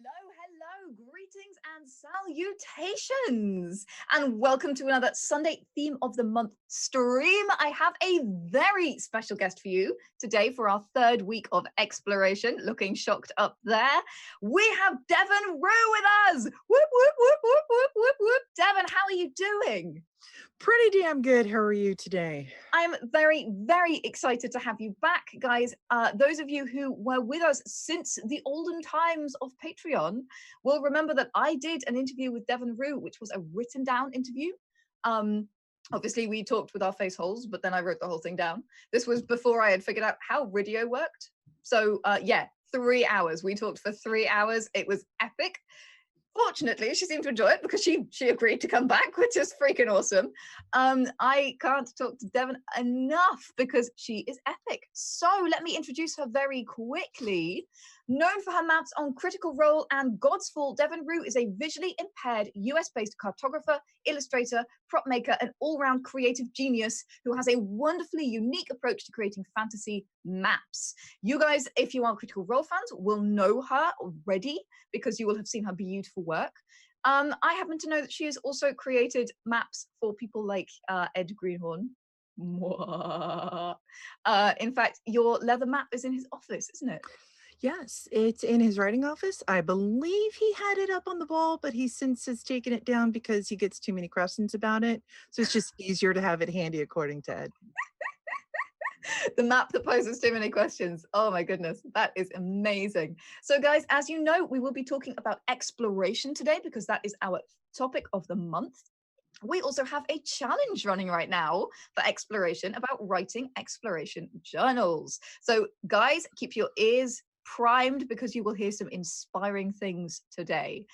Hello, greetings and salutations, and welcome to another Sunday Theme of the Month stream. I have a very special guest for you today for our third week of exploration. Looking shocked up there. We have Deven Rue with us. Whoop, whoop, whoop, whoop, whoop, whoop, whoop. Deven, how are you doing? Pretty damn good. How are you today? I'm very, very excited to have you back, guys. Those of you who were with us since the olden times of Patreon will remember that I did an interview with Deven Rue, which was a written down interview. Obviously, we talked with our face holes, but then I wrote the whole thing down. This was before I had figured out how video worked. So yeah, 3 hours. We talked for 3 hours. It was epic. Fortunately, she seemed to enjoy it because she agreed to come back, which is freaking awesome. I can't talk to Deven enough because she is epic. So let me introduce her very quickly. Known for her maps on Critical Role and Godsfall, Deven Rue is a visually impaired US-based cartographer, illustrator, prop maker, and all-round creative genius who has a wonderfully unique approach to creating fantasy maps. You guys, if you are Critical Role fans, will know her already because you will have seen her beautiful work. I happen to know that she has also created maps for people like Ed Greenhorn. In fact, your leather map is in his office, isn't it? Yes, it's in his writing office. I believe he had it up on the wall, but he since has taken it down because he gets too many questions about it. So it's just easier to have it handy, according to Ed. The map that poses too many questions. Oh my goodness, that is amazing. So guys, as you know, we will be talking about exploration today because that is our topic of the month. We also have a challenge running right now for exploration about writing exploration journals. So guys, keep your ears primed because you will hear some inspiring things today.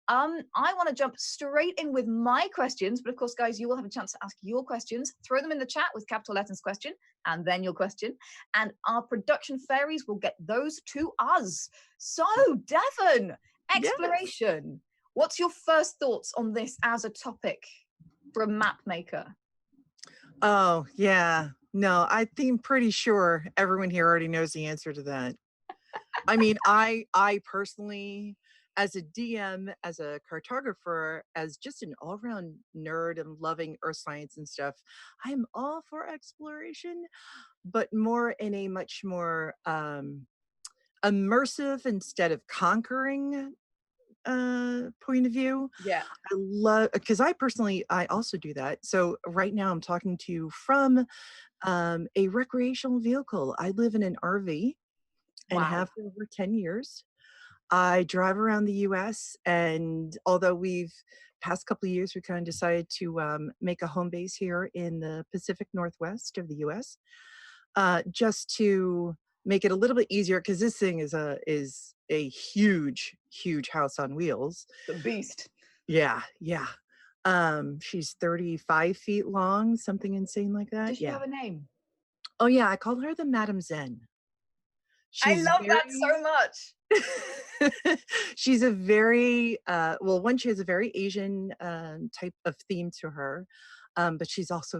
I want to jump straight in with my questions, but of course, guys, you will have a chance to ask your questions. Throw them in the chat with capital letters question and then your question. And our production fairies will get those to us. So, Deven, exploration. Yes. What's your first thoughts on this as a topic for a map maker? Oh, yeah. No, I think pretty sure everyone here already knows the answer to that. I mean, I personally, as a DM, as a cartographer, as just an all-around nerd and loving earth science and stuff, I'm all for exploration, but more in a much more immersive instead of conquering point of view. Yeah. I love, because I also do that. So right now I'm talking to you from a recreational vehicle. I live in an RV. And have for over 10 years. I drive around the US, and although past couple of years, we kind of decided to make a home base here in the Pacific Northwest of the US, just to make it a little bit easier, because this thing is a huge, huge house on wheels. The beast. Yeah. She's 35 feet long, something insane like that. Does she have a name? Oh yeah, I call her the Madam Zen. I love that so much. She's a very, she has a very Asian type of theme to her. But she's also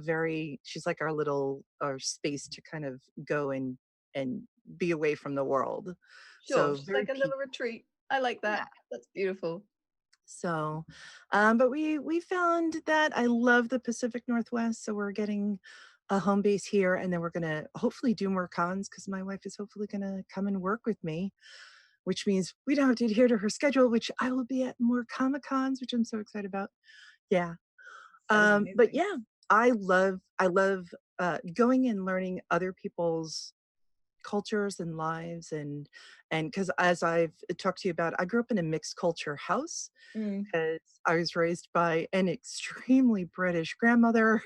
she's like our space to kind of go and be away from the world. Sure, so like a little retreat. I like that. Yeah. That's beautiful. So, but we found that I love the Pacific Northwest, so we're getting a home base here, and then we're gonna hopefully do more cons because my wife is hopefully gonna come and work with me, which means we don't have to adhere to her schedule, which I will be at more Comic-Cons, which I'm so excited about. Yeah. But yeah, I love going and learning other people's cultures and lives, and because as I've talked to you about, I grew up in a mixed culture house because I was raised by an extremely British grandmother.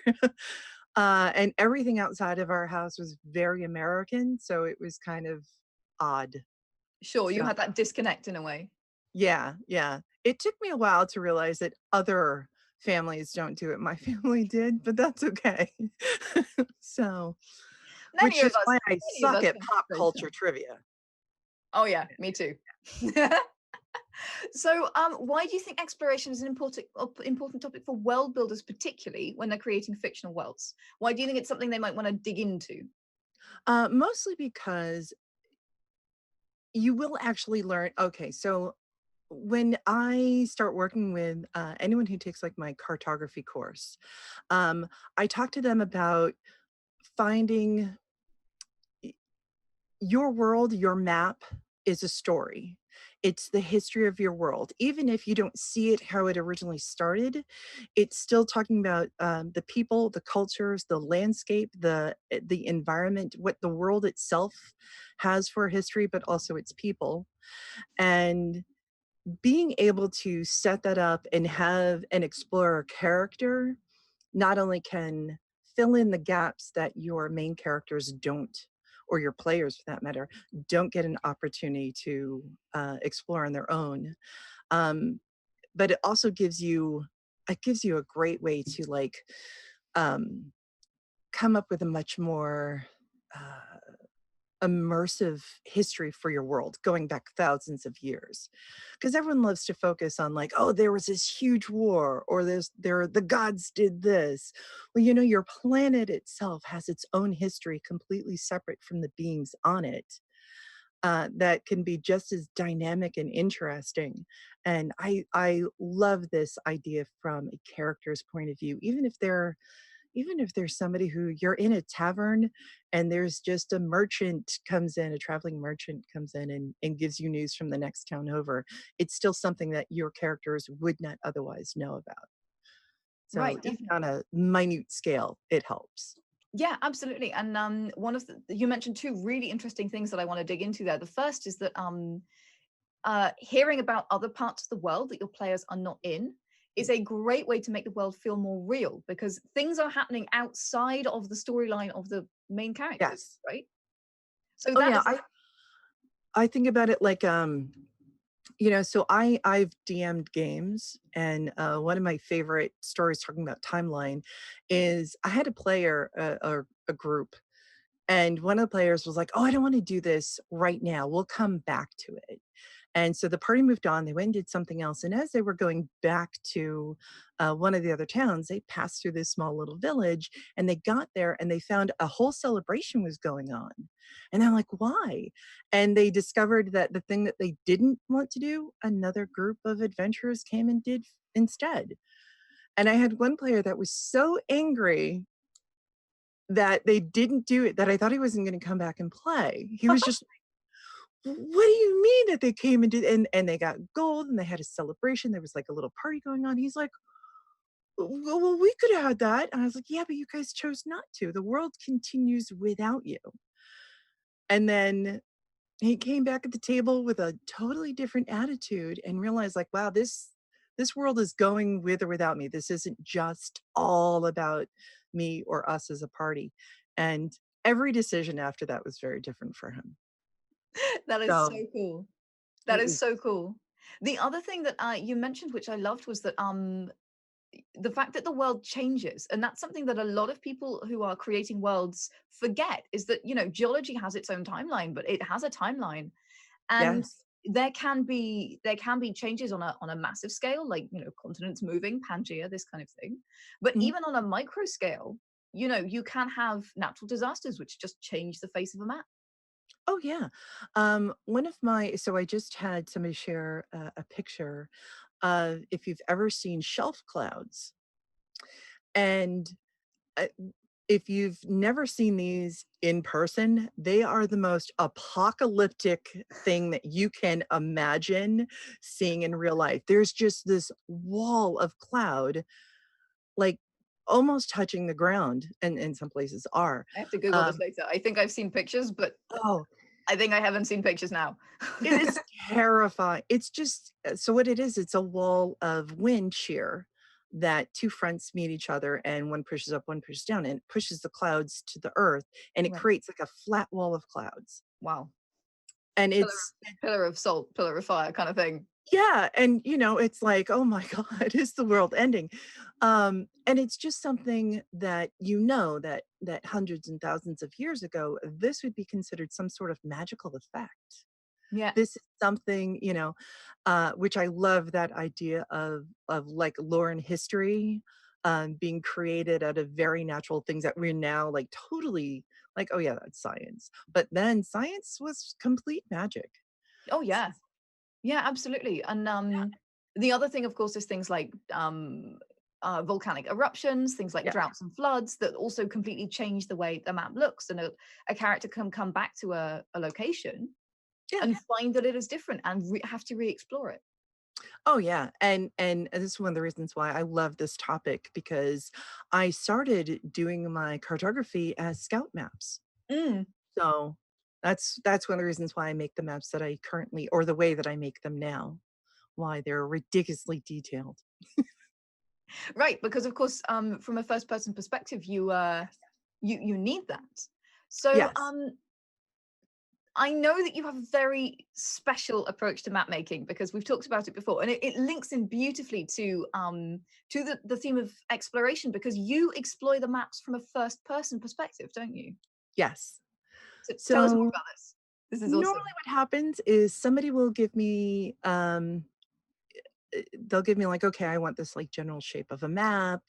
And everything outside of our house was very American, so it was kind of odd. Sure, you had that disconnect in a way. Yeah. It took me a while to realize that other families don't do it. My family did, but that's okay. So, which is why I suck at pop culture trivia. Oh yeah, me too. So, why do you think exploration is an important topic for world builders, particularly when they're creating fictional worlds? Why do you think it's something they might want to dig into? Mostly because you will actually learn. Okay, so when I start working with anyone who takes like my cartography course, I talk to them about finding your world, your map is a story. It's the history of your world. Even if you don't see it how it originally started, it's still talking about the people, the cultures, the landscape, the environment, what the world itself has for history, but also its people. And being able to set that up and have an explorer character not only can fill in the gaps that your main characters don't, or your players for that matter, don't get an opportunity to explore on their own, um, but it gives you a great way to like um, come up with a much more immersive history for your world going back thousands of years, because everyone loves to focus on like, oh, there was this huge war, or the gods did this. Well, you know, your planet itself has its own history completely separate from the beings on it, that can be just as dynamic and interesting. And I love this idea from a character's point of view, even if there's somebody who you're in a tavern and there's just a traveling merchant comes in and gives you news from the next town over, it's still something that your characters would not otherwise know about. So Right, even definitely. on a minute scale, it helps. Yeah, absolutely. And one of you mentioned two really interesting things that I want to dig into there. The first is that hearing about other parts of the world that your players are not in is a great way to make the world feel more real, because things are happening outside of the storyline of the main characters, Yes. right? So Oh that yeah. is I think about it like so I've DM'd games, and one of my favorite stories talking about timeline is I had a player, or a group, and one of the players was like, "Oh, I don't want to do this right now. We'll come back to it." And so the party moved on. They went and did something else. And as they were going back to one of the other towns, they passed through this small little village, and they got there and they found a whole celebration was going on. And I'm like, why? And they discovered that the thing that they didn't want to do, another group of adventurers came and did instead. And I had one player that was so angry that they didn't do it that I thought he wasn't going to come back and play. He was just, what do you mean that they came and did, and they got gold and they had a celebration, there was like a little party going on. He's like, well, we could have had that. And I was like, yeah, but you guys chose not to. The world continues without you. And then he came back at the table with a totally different attitude and realized like, wow, this world is going with or without me. This isn't just all about me or us as a party. And every decision after that was very different for him. that is so So cool. That it is was, so cool. The other thing that you mentioned, which I loved, was that the fact that the world changes, and that's something that a lot of people who are creating worlds forget, is that, you know, geology has its own timeline, but it has a timeline. And yes. there can be changes on a massive scale, like, you know, continents moving, Pangea, this kind of thing. But Mhm. even on a micro scale, you know, you can have natural disasters which just change the face of a map. Oh yeah. So I just had somebody share a picture of, if you've ever seen shelf clouds, and uh, if you've never seen these in person, they are the most apocalyptic thing that you can imagine seeing in real life. There's just this wall of cloud, like almost touching the ground, and in some places are. I have to Google this Um, later. I think I've seen pictures, but oh, I think I haven't seen pictures now. it is terrifying. It's just so what it is, it's a wall of wind shear that two fronts meet each other, and one pushes up, one pushes down, and it pushes the clouds to the earth, and it Right. creates like a flat wall of clouds. Wow. And Pillar it's pillar of salt, pillar of fire kind of thing. yeah, and it's like, oh my God, is the world ending? And it's just something that that hundreds and thousands of years ago, this would be considered some sort of magical effect. Yeah. This is something, which I love that idea of like lore and history, being created out of very natural things that we're now like totally like, oh yeah, that's science. But then science was complete magic. Oh yeah. Yeah, absolutely. And the other thing, of course, is things like volcanic eruptions, things like Yeah. droughts and floods that also completely change the way the map looks. And a character can come back to a location Yeah. and find that it is different and have to re-explore it. Oh yeah. And this is one of the reasons why I love this topic, because I started doing my cartography as scout maps. Mm. So that's one of the reasons why I make the maps that I currently, or the way that I make them now, why they're ridiculously detailed. Right, because of course, from a first-person perspective, you need that. So Yes. I know that you have a very special approach to map making because we've talked about it before, and it links in beautifully to the theme of exploration because you explore the maps from a first-person perspective, don't you? Yes. So tell us more So about this. This is normally awesome. what happens is somebody will give me they'll give me like, okay, I want this like general shape of a map,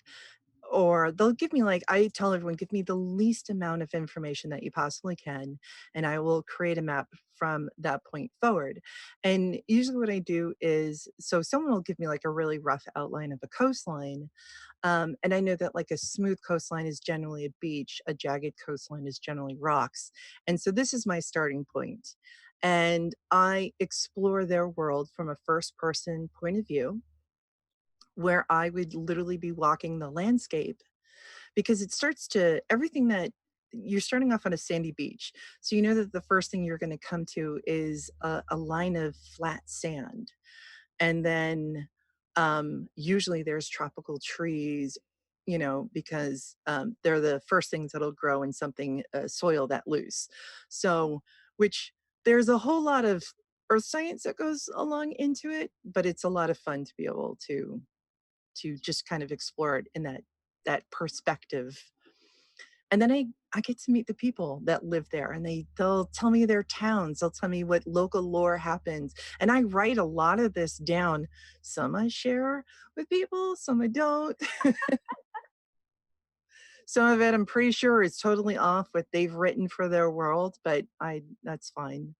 or they'll give me like, I tell everyone, give me the least amount of information that you possibly can, and I will create a map from that point forward. And usually what I do is, so someone will give me like a really rough outline of a coastline, and I know that like a smooth coastline is generally a beach, a jagged coastline is generally rocks. And so this is my starting point. And I explore their world from a first person point of view, where I would literally be walking the landscape, because it starts to, everything that you're starting off on a sandy beach. So you know that the first thing you're going to come to is a line of flat sand. And then usually there's tropical trees, you know, because they're the first things that'll grow in something soil that loose. So, which there's a whole lot of earth science that goes along into it, but it's a lot of fun to be able to just kind of explore it in that perspective. And then I get to meet the people that live there, and they'll tell me their towns, they'll tell me what local lore happens. And I write a lot of this down. Some I share with people, some I don't. Some of it I'm pretty sure is totally off what they've written for their world, but I that's fine.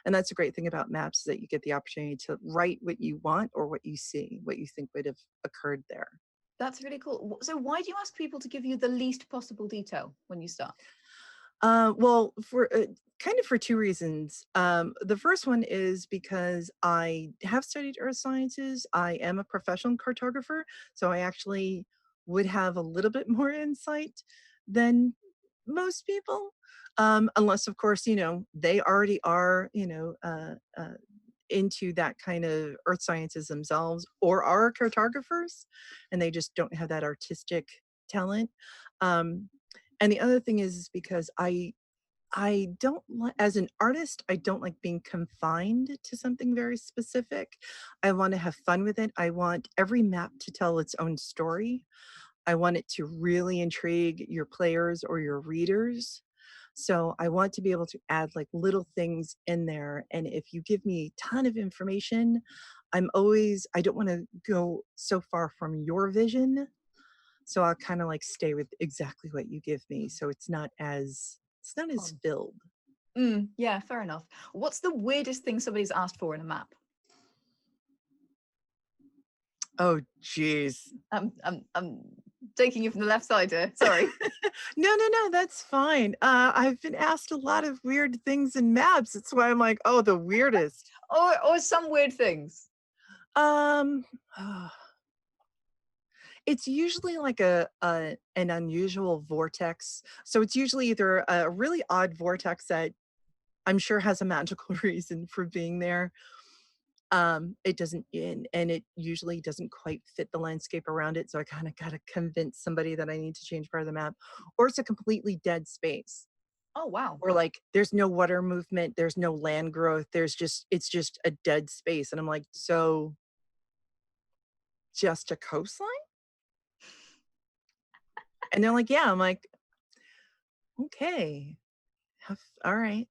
And that's a great thing about maps, is that you get the opportunity to write what you want or what you see, what you think would have occurred there. That's really cool. So why do you ask people to give you the least possible detail when you start? Well, for kind of for two reasons. The first one is because I have studied earth sciences. I am a professional cartographer, so I actually would have a little bit more insight than most people. Unless, of course, you know, they already are, you know, into that kind of earth sciences themselves, or are cartographers, and they just don't have that artistic talent. Um, and the other thing is because I don't like, as an artist, I don't like being confined to something very specific. I want to have fun with it. I want every map to tell its own story. I want it to really intrigue your players or your readers. So I want to be able to add like little things in there. And if you give me a ton of information, I don't want to go so far from your vision. So I'll kind of like stay with exactly what you give me. So it's not as Fun. filled. Yeah, fair enough. What's the weirdest thing somebody's asked for in a map? Oh, geez. I'm taking you from the left side here. Sorry. No, that's fine. I've been asked a lot of weird things in maps. That's why I'm like, oh, the weirdest. Or some weird things. Um, it's usually like an unusual vortex. So it's usually either a really odd vortex that I'm sure has a magical reason for being there. It doesn't, and it usually doesn't quite fit the landscape around it. So I kind of got to convince somebody that I need to change part of the map, or it's a completely dead space. Oh wow. Or like there's no water movement, there's no land growth, it's just a dead space. And I'm like, so just a coastline? And they're like, yeah. I'm like, okay. All right.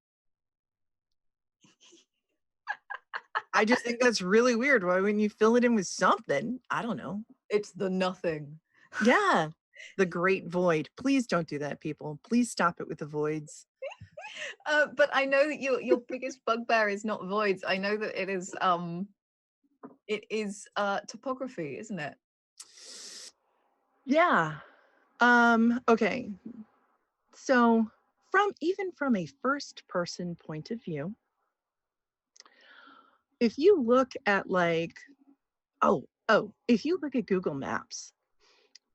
I just think that's really weird. Why wouldn't you fill it in with something? I don't know. It's the nothing. Yeah. The great void. Please don't do that, people. Please stop it with the voids. But I know that your biggest bugbear is not voids. I know that it is topography, isn't it? Yeah. Okay. So from a first person point of view, if you look at like, if you look at Google Maps,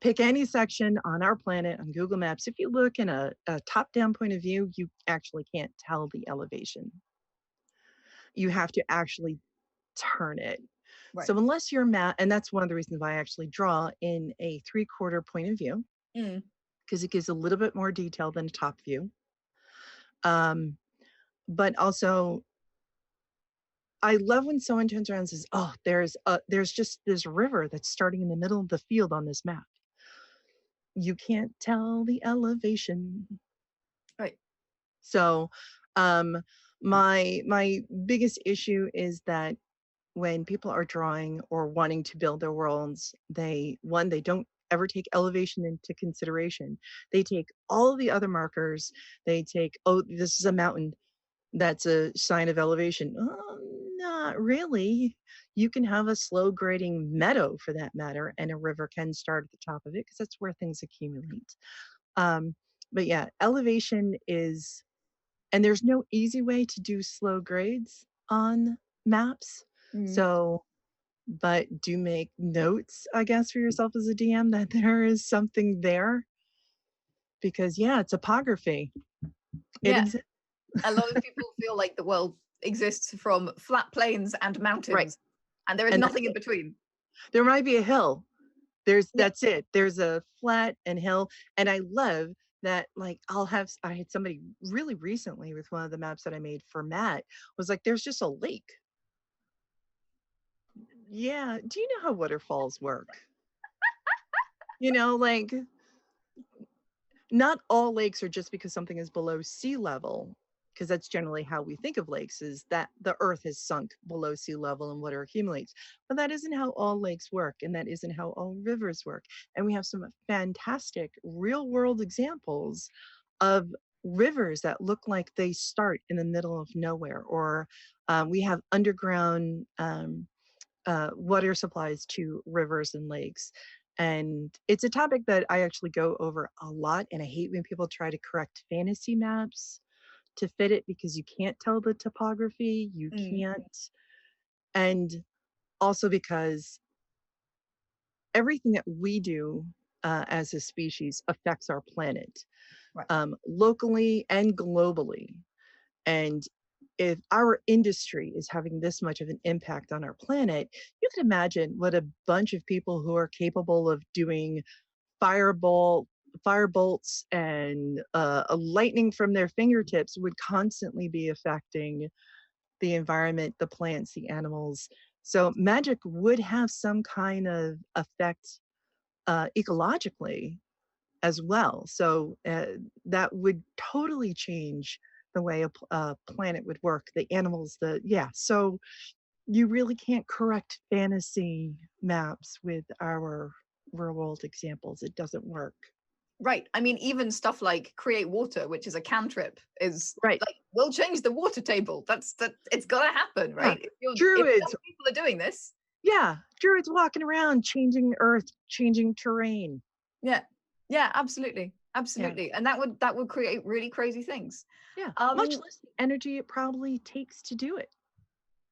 pick any section on our planet on Google Maps. If you look in a top-down point of view, you actually can't tell the elevation. You have to actually turn it. Right. So unless you're and that's one of the reasons why I actually draw in a 3/4 point of view, because it gives a little bit more detail than a top view. But also, I love when someone turns around and says, "Oh, there's just this river that's starting in the middle of the field on this map. You can't tell the elevation." Right. So, my biggest issue is that when people are drawing or wanting to build their worlds, they don't ever take elevation into consideration. They take all the other markers. They take, oh, this is a mountain. That's a sign of elevation. Not really. You can have a slow grading meadow for that matter, and a river can start at the top of it because that's where things accumulate. But yeah, elevation is, and there's no easy way to do slow grades on maps. So, but do make notes, I guess, for yourself as a DM that there is something there. Because yeah, topography. It Yeah. exists. A lot of people feel like the world exists from flat plains and mountains, Right. and there is And nothing in between. there might be a hill. Yeah. That's it. There's a flat and hill. And I love that, like, I had somebody really recently with one of the maps that I made for Matt was like, there's just a lake. Yeah. Do you know how waterfalls work? Like, not all lakes are just because something is below sea level, because that's generally how we think of lakes, is that the earth has sunk below sea level and water accumulates. But that isn't how all lakes work, and that isn't how all rivers work. And we have some fantastic real world examples of rivers that look like they start in the middle of nowhere, or we have underground water supplies to rivers and lakes. And it's a topic that I actually go over a lot. And I hate when people try to correct fantasy maps to fit it because you can't tell the topography. You can't. And also because everything that we do as a species affects our planet, Right. locally and globally. And if our industry is having this much of an impact on our planet, you can imagine what a bunch of people who are capable of doing firebolts and a lightning from their fingertips would constantly be affecting the environment, the plants, the animals. So magic would have some kind of effect ecologically as well. So that would totally change the way a planet would work, the animals, so you really can't correct fantasy maps with our real world examples. It doesn't work. Right. I mean, even stuff like create water, which is a cantrip, is Right. like, we'll change the water table. It's gotta happen, right? If Druids. people are doing this. Yeah. Druids walking around, changing earth, changing terrain. Yeah. Yeah, absolutely. Yeah. Absolutely. And that would create really crazy things. Yeah. Much less the energy it probably takes to do it.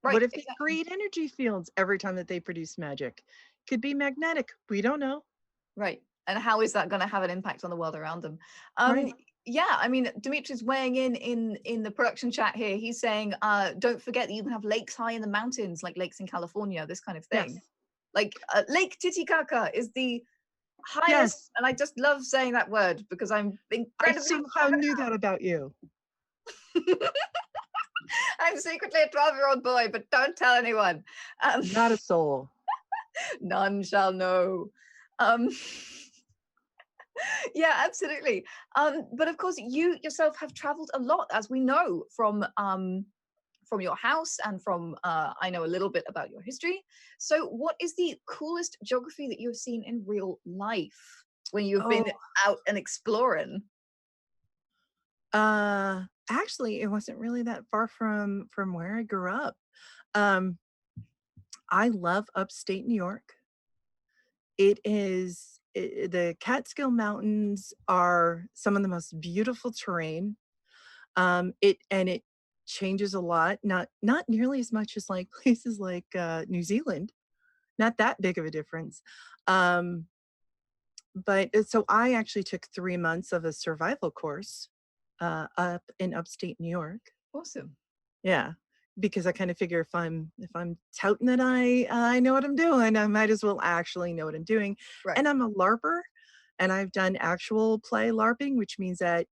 Right. What if they Exactly. create energy fields every time that they produce magic? Could be magnetic. We don't know. Right. And how is that going to have an impact on the world around them? Right. Yeah, I mean, Dimitri's weighing in the production chat here. He's saying, don't forget that you can have lakes high in the mountains, like lakes in California, this kind of thing. Yes. Like Lake Titicaca is the highest, Yes. and I just love saying that word because I'm I incredibly somehow knew that about you. I'm secretly a 12-year-old boy, but don't tell anyone. Not a soul. None shall know. Um, yeah, absolutely. But of course, you yourself have traveled a lot, as we know from your house and from I know a little bit about your history. So, what is the coolest geography that you've seen in real life when you've been out and exploring? Actually, it wasn't really that far from where I grew up. Um, I love upstate New York. It is the Catskill Mountains are some of the most beautiful terrain. It changes a lot, not nearly as much as like places like New Zealand. Not that big of a difference. Um, but so I actually took 3 months of a survival course up in upstate New York. Awesome. Yeah, because I kind of figure if I'm touting that I know what I'm doing, I might as well actually know what I'm doing. Right. And I'm a LARPer, and I've done actual play LARPing, which means that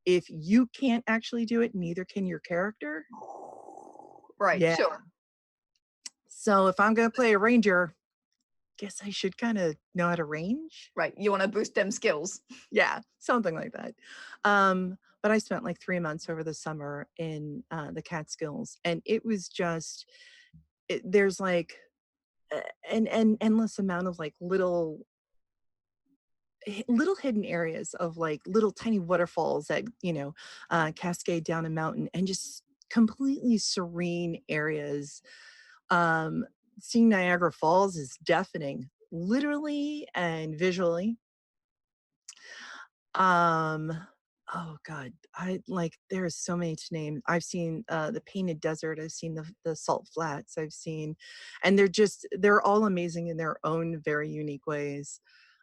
if you can't actually do it, neither can your character. Right. Yeah. Sure. So if I'm gonna play a ranger, guess I should kind of know how to range. Right. You want to boost them skills. Yeah, something like that. But I spent like 3 months over the summer in the Catskills, and it was just there's like an endless amount of like little hidden areas of like little tiny waterfalls that cascade down a mountain, and just completely serene areas. um Seeing Niagara Falls is deafening, literally and visually. um oh god, I like there's so many to name. I've seen the Painted Desert, I've seen the Salt Flats, I've seen, and they're all amazing in their own very unique ways.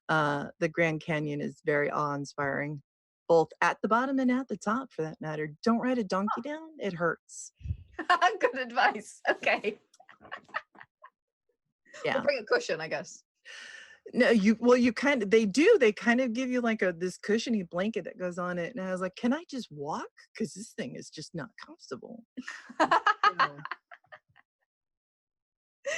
The Grand Canyon is very awe-inspiring, both at the bottom and at the top for that matter. Don't ride a donkey down, it hurts. Good advice. Okay. Or Yeah. bring a cushion, I guess. No, they kind of give you like this cushiony blanket that goes on it. And I was like, can I just walk? Because this thing is just not comfortable. So,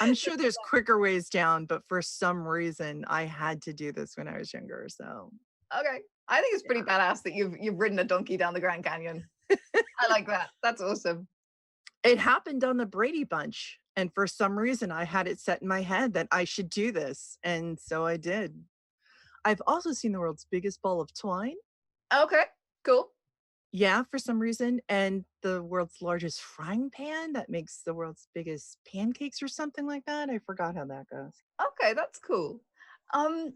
I'm sure there's quicker ways down, but for some reason I had to do this when I was younger. So Okay. I think it's pretty badass that you've ridden a donkey down the Grand Canyon. I like that. That's awesome. it happened on the Brady Bunch. And for some reason I had it set in my head that I should do this. And so I did. I've also seen the world's biggest ball of twine. Okay. Cool. Yeah, for some reason, and the world's largest frying pan that makes the world's biggest pancakes or something like that. I forgot how that goes. Okay, that's cool. Um,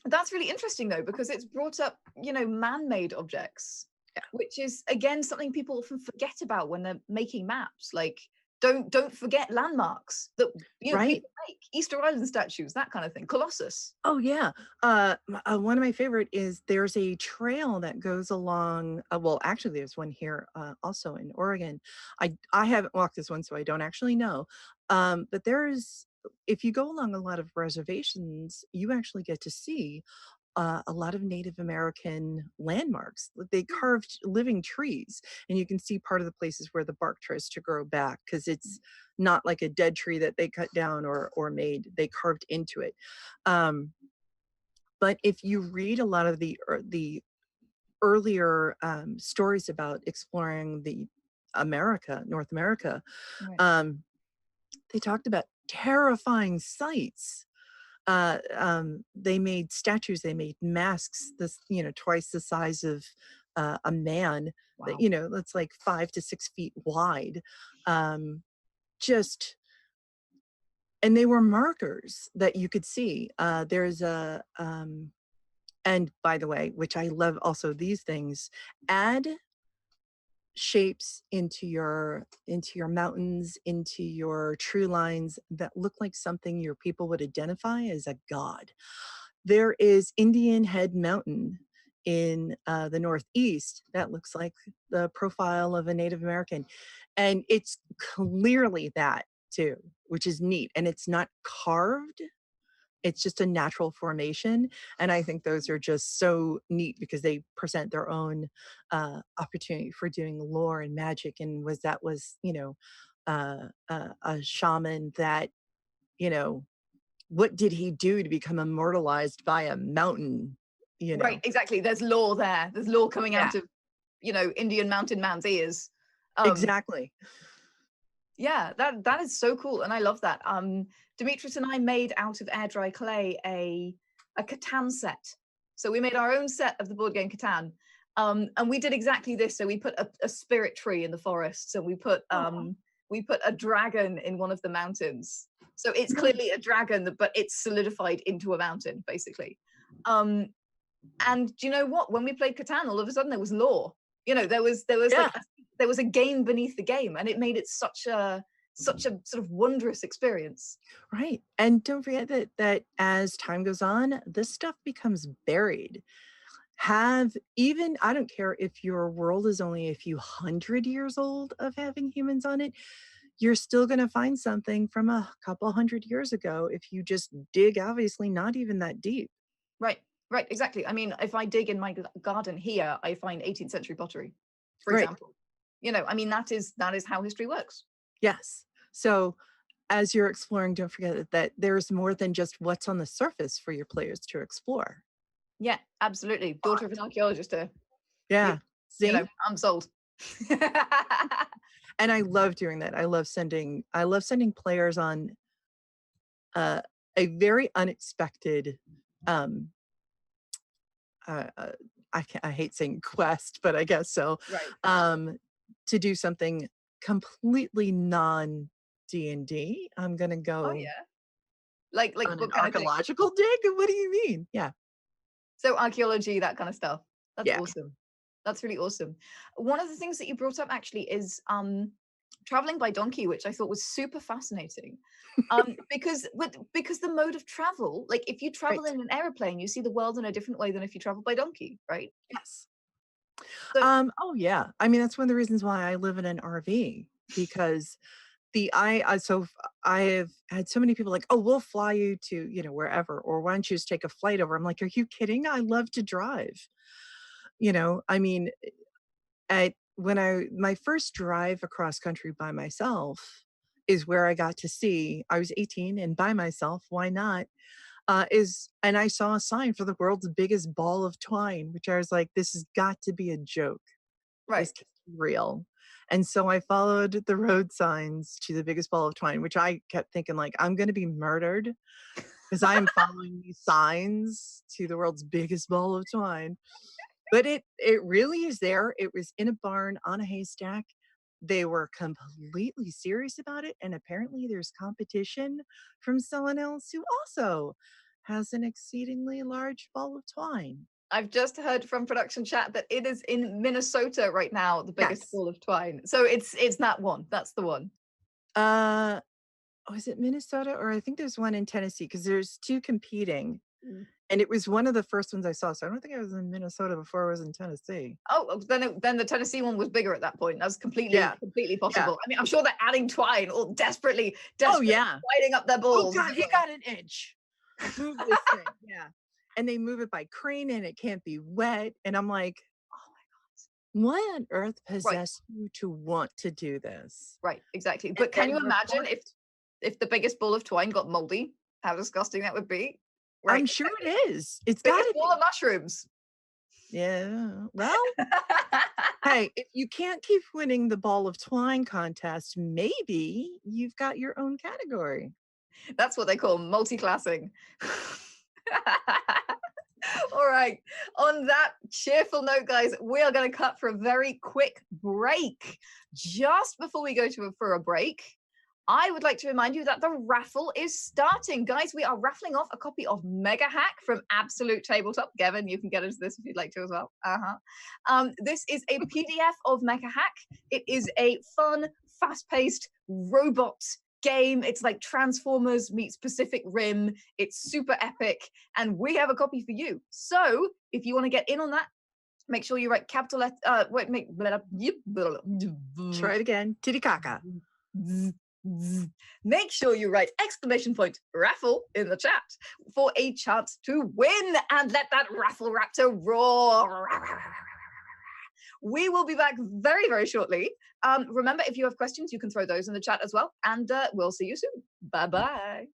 that's really interesting though, because it's brought up, man-made objects, Yeah. which is again something people often forget about when they're making maps. Like, don't forget landmarks that Right? people make. Easter Island statues, that kind of thing. Colossus. Oh yeah. One of my favorite is there's a trail that goes along. Well, actually, there's one here also in Oregon. I haven't walked this one, so I don't actually know. But there's if you go along a lot of reservations, you actually get to see a lot of Native American landmarks. Like, they carved living trees, and you can see part of the places where the bark tries to grow back because it's not like a dead tree that they cut down or made. They carved into it. Um, but if you read a lot of the earlier stories about exploring the North America, Right. um, they talked about terrifying sights. They made statues, they made masks this, twice the size of a man, that, Wow. that's like 5 to 6 feet wide. Um, just, and they were markers that you could see. There's and by the way, which I love also these things, add shapes into your mountains, into your tree lines that look like something your people would identify as a god. There is Indian Head Mountain in the Northeast that looks like the profile of a Native American, and it's clearly that too, which is neat. And it's not carved, it's just a natural formation. And I think those are just so neat because they present their own opportunity for doing lore and magic. And a shaman that, you know, what did he do to become immortalized by a mountain? Right, exactly. There's lore there. There's lore coming Yeah, out of, Indian mountain man's ears. exactly. Yeah, that is so cool, and I love that. Demetrius and I made out of air dry clay a Catan set. So we made our own set of the board game Catan, And we did exactly this. So we put a spirit tree in the forest. So we put a dragon in one of the mountains. So it's clearly a dragon, but it's solidified into a mountain, basically. And do you know what? When we played Catan, all of a sudden there was lore. There was like there was a game beneath the game, and it made it such a sort of wondrous experience. Right. And don't forget that as time goes on, this stuff becomes buried. I don't care if your world is only a few hundred years old of having humans on it, you're still going to find something from a couple hundred years ago if you just dig, obviously not even that deep. Right, exactly. I mean, if I dig in my garden here, I find 18th century pottery, for Right. example. I mean, that is how history works. Yes. So as you're exploring, don't forget that there's more than just what's on the surface for your players to explore. Yeah, absolutely. Daughter of an archaeologist here. Yeah. See? I'm sold. And I love doing that. I love sending players on a very unexpected I hate saying quest, but I guess so. Right. To do something completely non D&D. I'm gonna go. Oh yeah. Like on an archaeological dig? What do you mean? Yeah. So archaeology, that kind of stuff. That's awesome. That's really awesome. One of the things that you brought up actually is traveling by donkey, which I thought was super fascinating. Because the mode of travel, like if you travel in an airplane, you see the world in a different way than if you travel by donkey, right? Yes. So, oh yeah. I mean, that's one of the reasons why I live in an RV, because I have had so many people like, oh, we'll fly you to, wherever, or why don't you just take a flight over? I'm like, are you kidding? I love to drive. I mean, my first drive across country by myself is where I got to see, I was 18 and by myself, why not? And I saw a sign for the world's biggest ball of twine, which I was like, this has got to be a joke. right. This can't be real. And so I followed the road signs to the biggest ball of twine, which I kept thinking like, I'm going to be murdered because I am following these signs to the world's biggest ball of twine. But it really is there. It was in a barn on a haystack. They were completely serious about it. And apparently there's competition from someone else who also has an exceedingly large ball of twine. I've just heard from production chat that it is in Minnesota right now, the biggest ball of twine. So it's that one. That's the one. Is it Minnesota? Or I think there's one in Tennessee, because there's two competing. And it was one of the first ones I saw. So I don't think I was in Minnesota before I was in Tennessee. Oh, then the Tennessee one was bigger at that point. That's completely possible. Yeah. I mean, I'm sure they're adding twine or desperately lighting up their balls. Oh God, he got an inch. Move this thing. Yeah. And they move it by crane and it can't be wet. And I'm like, oh my God, what on earth possessed you to want to do this? Right, exactly. But can you imagine if the biggest ball of twine got moldy? How disgusting that would be. Right. I'm sure it is. It's got to be full of mushrooms. Yeah. Well, hey, if you can't keep winning the ball of twine contest, maybe you've got your own category. That's what they call multi-classing. All right. On that cheerful note, guys, we are going to cut for a very quick break. Just before we go for a break, I would like to remind you that the raffle is starting. Guys, we are raffling off a copy of Mega Hack from Absolute Tabletop. Gavin, you can get into this if you'd like to as well. This is a PDF of Mega Hack. It is a fun, fast-paced robot game. It's like Transformers meets Pacific Rim. It's super epic, and we have a copy for you. So if you want to get in on that, make sure you write capital letter. Try it again. Titicaca. Make sure you write !raffle in the chat for a chance to win, and let that raffle raptor roar. We will be back very, very shortly. Remember, if you have questions, you can throw those in the chat as well, and we'll see you soon. Bye-bye.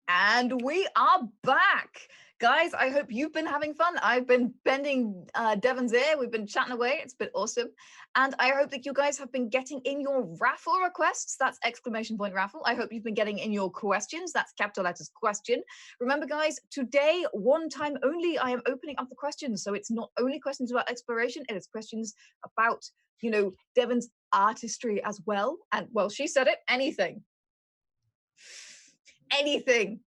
And we are back. Guys, I hope you've been having fun. I've been bending Deven's ear. We've been chatting away. It's been awesome. And I hope that you guys have been getting in your raffle requests. That's exclamation point raffle. I hope you've been getting in your questions. That's capital letters question. Remember, guys, today, one time only, I am opening up the questions. So it's not only questions about exploration, it is questions about, you know, Deven's artistry as well. And, well, she said it, anything. Anything.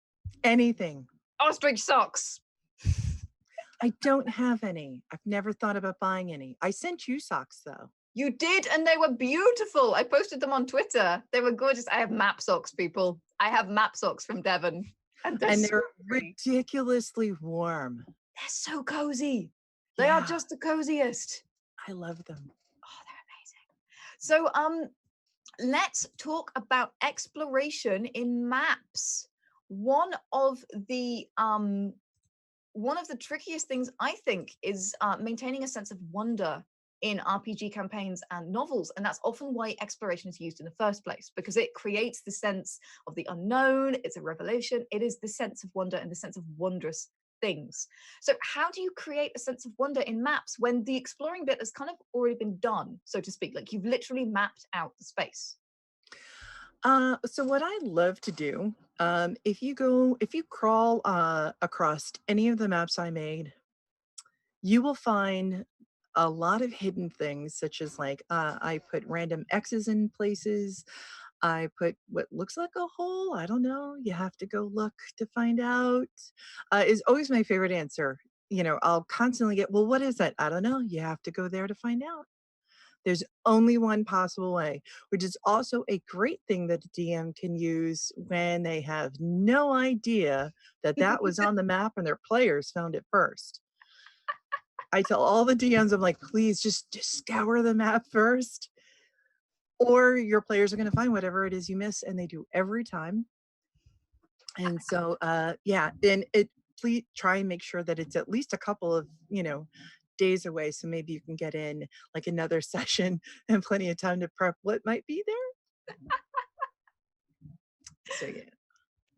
Anything. Ostrich socks. I don't have any. I've never thought about buying any. I sent you socks though. You did, and they were beautiful. I posted them on Twitter. They were gorgeous. I have map socks, people. I have map socks from Deven. And they're so ridiculously warm. They're so cozy. They are just the coziest. I love them. Oh, they're amazing. So let's talk about exploration in maps. One of the trickiest things, I think, is maintaining a sense of wonder in RPG campaigns and novels, and that's often why exploration is used in the first place, because it creates the sense of the unknown. It's a revelation. It is the sense of wonder and the sense of wondrous things. So how do you create a sense of wonder in maps when the exploring bit has kind of already been done, so to speak? Like, you've literally mapped out the space. So what I love to do, if you crawl across any of the maps I made, you will find a lot of hidden things, such as like I put random X's in places. I put what looks like a hole. I don't know. You have to go look to find out. Is always my favorite answer. You know, I'll constantly get, well, what is that? I don't know. You have to go there to find out. There's only one possible way, which is also a great thing that a DM can use when they have no idea that that was on the map and their players found it first. I tell all the DMs, I'm like, please just scour the map first, or your players are going to find whatever it is you miss, and they do every time. And so, yeah, and please try and make sure that it's at least a couple of, days away, so maybe you can get in like another session and plenty of time to prep what might be there. So yeah,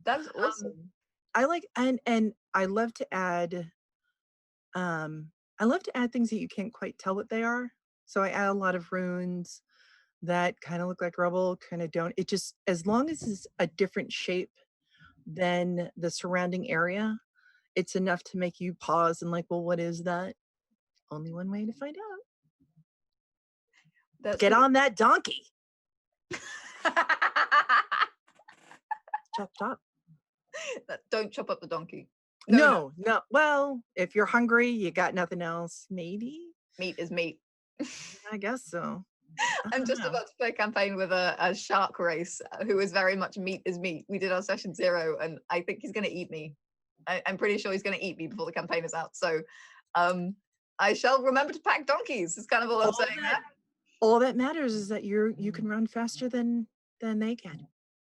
that's awesome. I like, and I love to add things that you can't quite tell what they are. So I add a lot of runes that kind of look like rubble, kind of don't. It just, as long as it's a different shape than the surrounding area, it's enough to make you pause and like, well, what is that? Only one way to find out. Get on that donkey. Chop. Don't chop up the donkey. No. Well, if you're hungry, you got nothing else, maybe. Meat is meat. I guess so. I'm just about to play a campaign with a shark race who is very much meat is meat. We did our session 0, and I think he's going to eat me. I'm pretty sure he's going to eat me before the campaign is out. So I shall remember to pack donkeys. Is kind of all I'm saying. All that matters is that you can run faster than they can.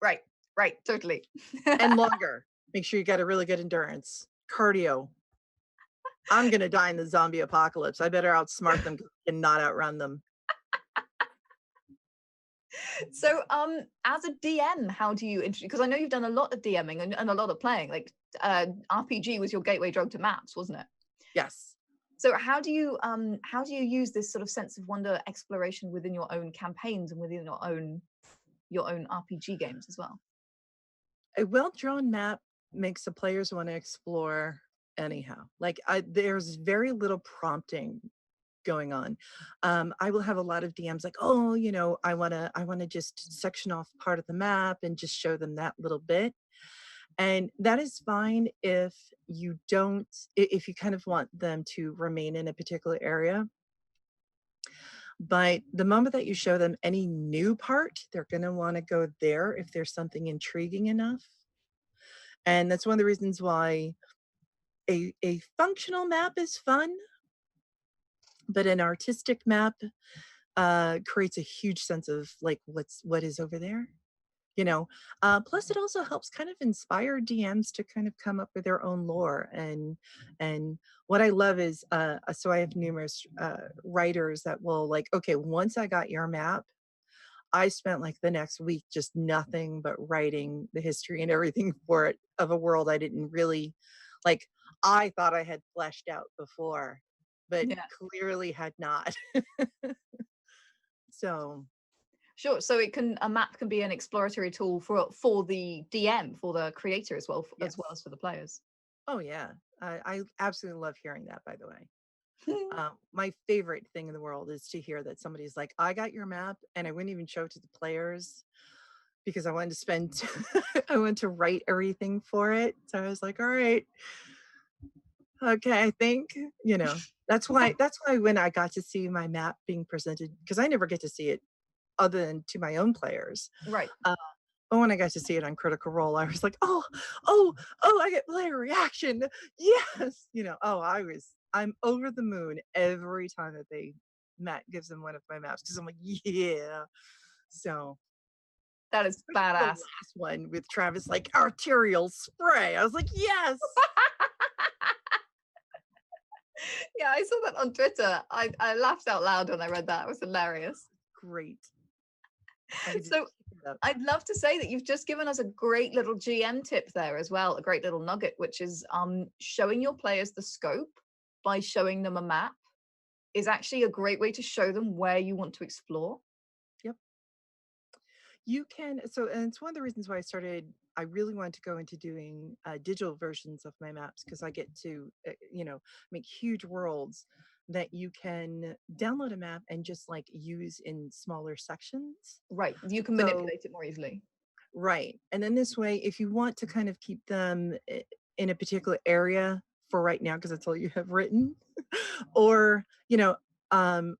Right, totally. And longer. Make sure you got a really good endurance. Cardio. I'm going to die in the zombie apocalypse. I better outsmart them and not outrun them. So, as a DM, how do you introduce? Because I know you've done a lot of DMing and a lot of playing. Like, RPG was your gateway drug to maps, wasn't it? Yes. So, how do you use this sort of sense of wonder exploration within your own campaigns and within your own RPG games as well? A well-drawn map makes the players want to explore anyhow. Like, there's very little prompting going on. I will have a lot of DMs like, oh, I want to just section off part of the map and just show them that little bit. And that is fine if you kind of want them to remain in a particular area. But the moment that you show them any new part, they're going to want to go there if there's something intriguing enough. And that's one of the reasons why a functional map is fun, but an artistic map creates a huge sense of like, what is over there? Plus it also helps kind of inspire DMs to kind of come up with their own lore. And what I love is, so I have numerous writers that will like, okay, once I got your map, I spent like the next week just nothing but writing the history and everything for it of a world I didn't really like. I thought I had fleshed out before, but Yeah. clearly had not. So Sure. So a map can be an exploratory tool for the DM, for the creator as well, as well yes. as for the players. Oh yeah. I absolutely love hearing that, by the way. My favorite thing in the world is to hear that somebody's like, I got your map, and I wouldn't even show it to the players because I wanted to spend, I wanted to write everything for it. So I was like, all right, okay, I think, that's why when I got to see my map being presented, because I never get to see it other than to my own players. Right. But when I got to see it on Critical Role, I was like, oh, I get player reaction. Yes. I'm over the moon every time that Matt gives them one of my maps because I'm like, yeah. So, That is especially the badass. last one with Travis, like arterial spray. I was like, yes. Yeah, I saw that on Twitter. I laughed out loud when I read that. It was hilarious. Great. I could just So keep it up. I'd love to say that you've just given us a great little GM tip there as well, a great little nugget, which is showing your players the scope by showing them a map is actually a great way to show them where you want to explore. Yep. You can, so, and it's one of the reasons why I really wanted to go into doing digital versions of my maps because I get to, make huge worlds that you can download a map and just like use in smaller sections. Right. You can So, manipulate it more easily. right. And then this way, if you want to kind of keep them in a particular area for right now, because that's all you have written, or,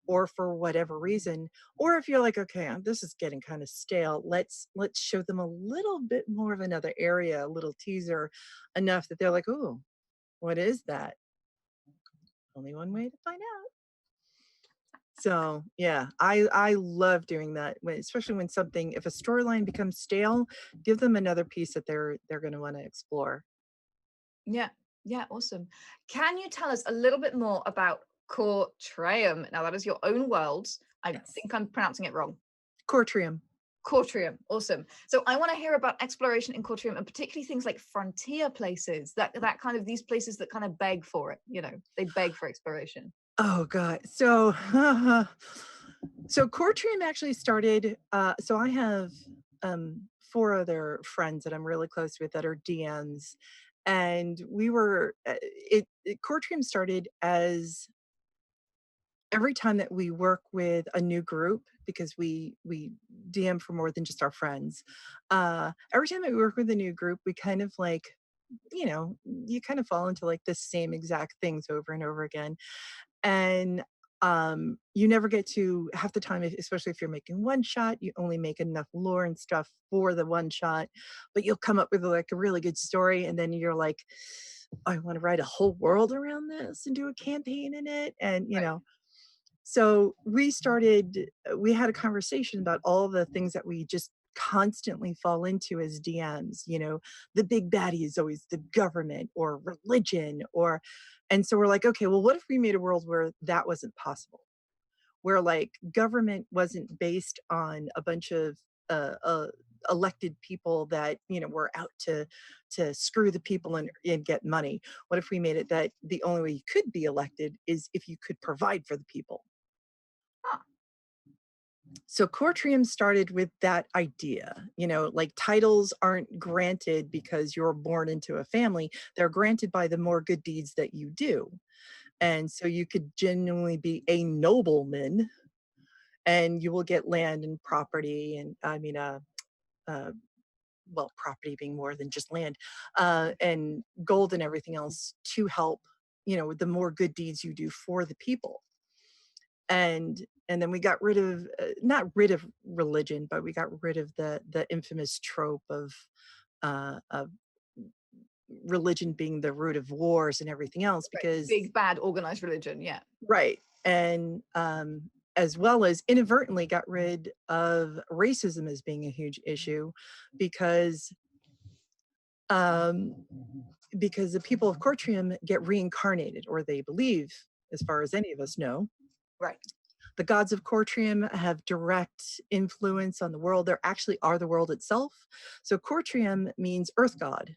or for whatever reason, or if you're like, okay, this is getting kind of stale, let's show them a little bit more of another area, a little teaser, enough that they're like, oh, what is that? Only one way to find out. So yeah, I love doing that, especially when if a storyline becomes stale, give them another piece that they're going to want to explore. Yeah. Yeah. Awesome. Can you tell us a little bit more about Courtrium? Now, that is your own world. I Yes. think I'm pronouncing it wrong. Courtrium. Courtrium. Awesome. So I want to hear about exploration in Courtrium, and particularly things like frontier places, that kind of these places that kind of beg for it. They beg for exploration. Oh God. So so Courtrium actually started, so I have 4 other friends that I'm really close with that are DMs. And we were Courtrium started as every time that we work with a new group, because we DM for more than just our friends. Every time that we work with a new group, we kind of like, you kind of fall into like the same exact things over and over again. And you never get to half the time, especially if you're making one shot, you only make enough lore and stuff for the one shot, but you'll come up with like a really good story, and then you're like, I want to write a whole world around this and do a campaign in it. And Right. so we had a conversation about all the things that we just constantly fall into as DMs. The big baddie is always the government or religion, and so we're like, okay, well, what if we made a world where that wasn't possible? Where like government wasn't based on a bunch of elected people that were out to screw the people and get money. What if we made it that the only way you could be elected is if you could provide for the people? Huh. So Courtrium started with that idea. Like titles aren't granted because you're born into a family. They're granted by the more good deeds that you do. And so you could genuinely be a nobleman and you will get land and property, and uh, well, property being more than just land, and gold and everything else to help, with the more good deeds you do for the people. And then we got rid of, not rid of religion, but we got rid of the infamous trope of religion being the root of wars and everything else, Right. because Big bad organized religion. Yeah. right. And as well as inadvertently got rid of racism as being a huge issue, because um, because the people of Courtrium get reincarnated, or they believe, as far as any of us know, Right. the gods of Courtrium have direct influence on the world. They actually are the world itself. So Courtrium means earth god.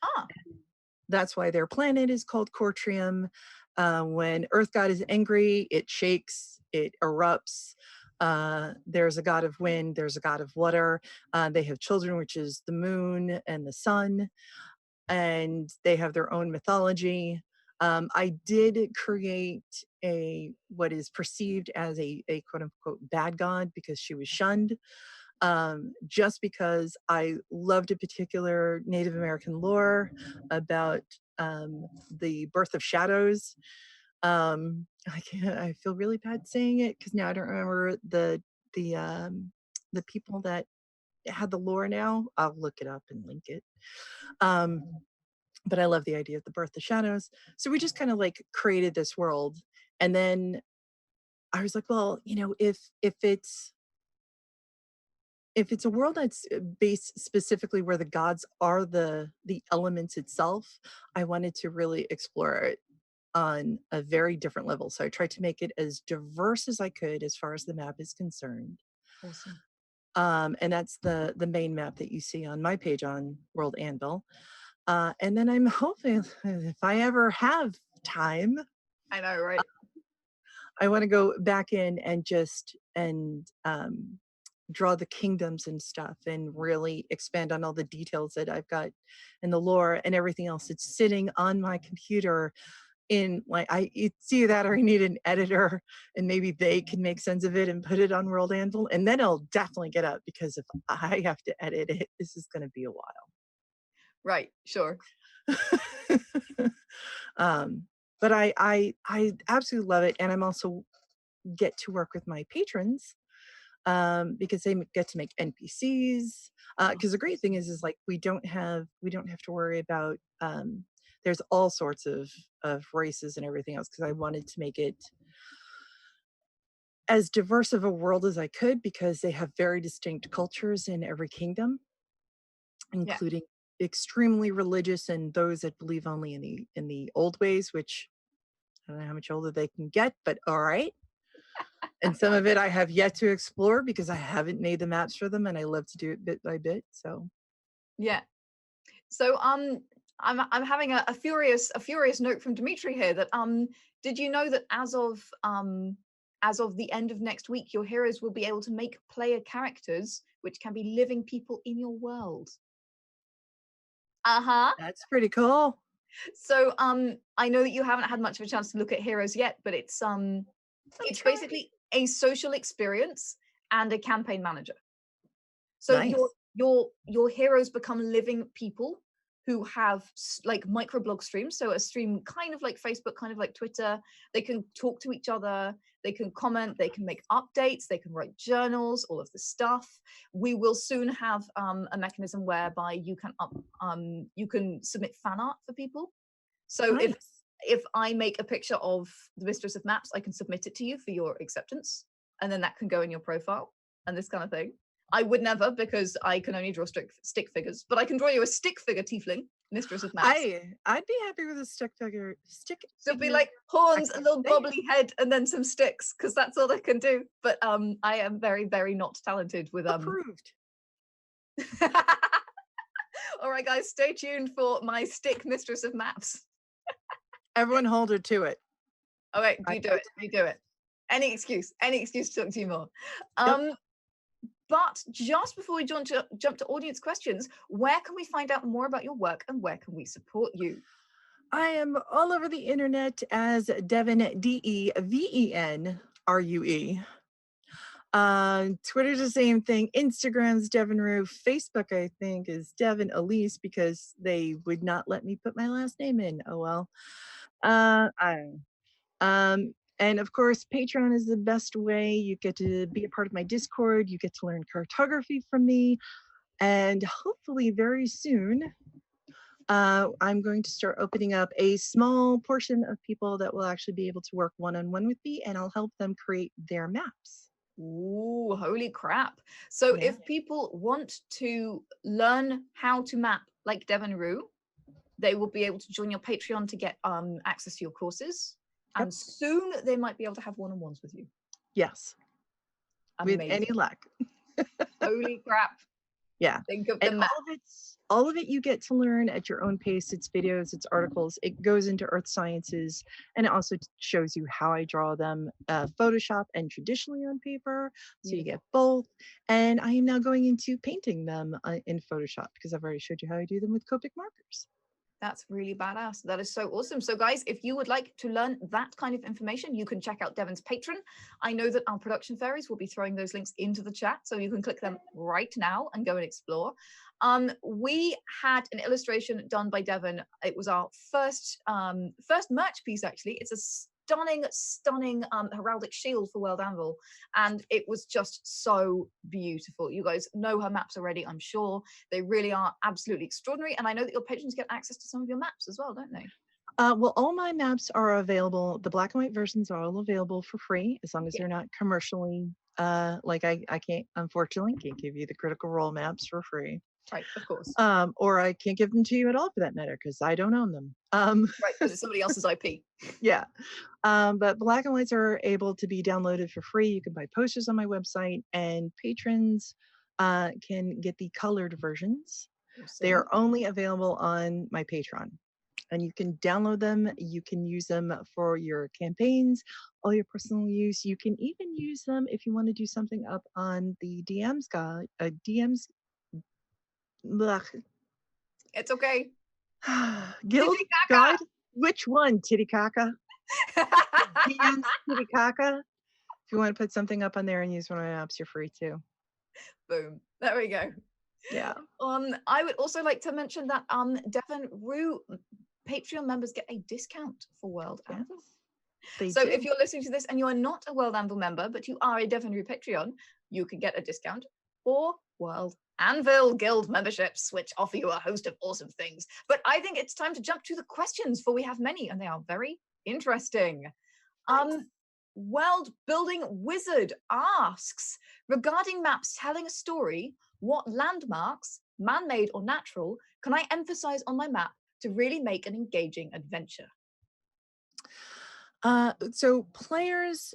Ah. That's why their planet is called Courtrium. When earth god is angry, it shakes, it erupts. There's a god of wind, there's a god of water. They have children, which is the moon and the sun, and they have their own mythology. I did create what is perceived as a quote unquote bad god because she was shunned. Just because I loved a particular Native American lore about the birth of shadows. I feel really bad saying it because now I don't remember the people that had the lore now. I'll look it up and link it. But I love the idea of the birth of shadows. So we just kind of like created this world. And then I was like, well, you know, if it's a world that's based specifically where the gods are the elements itself, I wanted to really explore it on a very different level. So I tried to make it as diverse as I could as far as the map is concerned. Awesome. And that's the main map that you see on my page on World Anvil. And then I'm hoping if I ever have time, I know, right? I want to go back in and just draw the kingdoms and stuff and really expand on all the details that I've got in the lore and everything else that's sitting on my computer in like it's either that or I need an editor and maybe they can make sense of it and put it on World Anvil, and then it'll definitely get up because if I have to edit it, this is going to be a while. Right, sure. But I absolutely love it, and I'm also get to work with my patrons because they get to make NPCs. Because the great thing is like we don't have to worry about. There's all sorts of races and everything else because I wanted to make it as diverse of a world as I could because they have very distinct cultures in every kingdom, including extremely religious and those that believe only in the old ways, which I don't know how much older they can get, but all right. And some of it I have yet to explore because I haven't made the maps for them and I love to do it bit by bit. So yeah. So I'm having a furious note from Dimitri here that did you know that as of the end of next week your heroes will be able to make player characters which can be living people in your world. that's pretty cool. So I know that you haven't had much of a chance to look at heroes yet, but it's basically a social experience and a campaign manager. So nice. your heroes become living people who have like microblog streams. So a stream kind of like Facebook, kind of like Twitter. They can talk to each other. They can comment. They can make updates. They can write journals. All of this stuff. We will soon have a mechanism whereby you can submit fan art for people. So nice. if I make a picture of the Mistress of Maps, I can submit it to you for your acceptance, and then that can go in your profile and this kind of thing. I would never because I can only draw stick figures, but I can draw you a stick figure tiefling, Mistress of Maps. I'd be happy with a stick figure. So it'll be like horns, a little bobbly head, and then some sticks, because that's all I can do. But I am very, very not talented with approved. All right, guys, stay tuned for my stick Mistress of Maps. Everyone hold her to it. All right, you do it. Any excuse to talk to you more. Yep. But just before we jump to audience questions, where can we find out more about your work and where can we support you? I am all over the internet as Deven, Deven Rue. Twitter's the same thing. Instagram's Deven Rue. Facebook, I think, is Deven Elise because they would not let me put my last name in. Oh well. And of course, Patreon is the best way. You get to be a part of my Discord. You get to learn cartography from me. And hopefully very soon, I'm going to start opening up a small portion of people that will actually be able to work one-on-one with me, and I'll help them create their maps. Ooh, holy crap. So if people want to learn how to map like Deven Rue, they will be able to join your Patreon to get access to your courses. And soon they might be able to have one-on-ones with you. Yes. With Amazing. any luck. Holy crap. Yeah. Think of the And map. all of it you get to learn at your own pace. It's videos, it's articles, it goes into earth sciences, and it also shows you how I draw them, Photoshop and traditionally on paper. So you get both. And I am now going into painting them in Photoshop because I've already showed you how I do them with Copic markers. That's really badass. That is so awesome. So guys, if you would like to learn that kind of information, you can check out Deven's Patreon. I know that our production fairies will be throwing those links into the chat, so you can click them right now and go and explore. We had an illustration done by Deven. It was our first merch piece, actually. It's a stunning heraldic shield for World Anvil, and it was just so beautiful. You guys know her maps already, I'm sure. They really are absolutely extraordinary, and I know that your patrons get access to some of your maps as well, don't they? Well, all my maps are available. The black and white versions are all available for free, as long as they're not commercially, like I unfortunately can't give you the Critical Role maps for free. Right, of course. Or I can't give them to you at all for that matter, because I don't own them. Right, because it's somebody else's IP. Yeah. But black and whites are able to be downloaded for free. You can buy posters on my website, and patrons can get the colored versions. Awesome. They are only available on my Patreon. And you can download them. You can use them for your campaigns, all your personal use. You can even use them if you want to do something up on the DMs guide. DMs. Blah. It's okay. Guild guide. Which one, Titicaca? DMs Titicaca. If you want to put something up on there and use one of my apps, you're free too. Boom. There we go. Yeah. I would also like to mention that Deven Rue Patreon members get a discount for World Anvil. So if you're listening to this and you are not a World Anvil member, but you are a Deven Rue Patreon, you can get a discount for World Anvil Guild memberships, which offer you a host of awesome things. But I think it's time to jump to the questions, for we have many, and they are very interesting. World Building Wizard asks, regarding maps telling a story, what landmarks, man-made or natural, can I emphasize on my map to really make an engaging adventure? So players,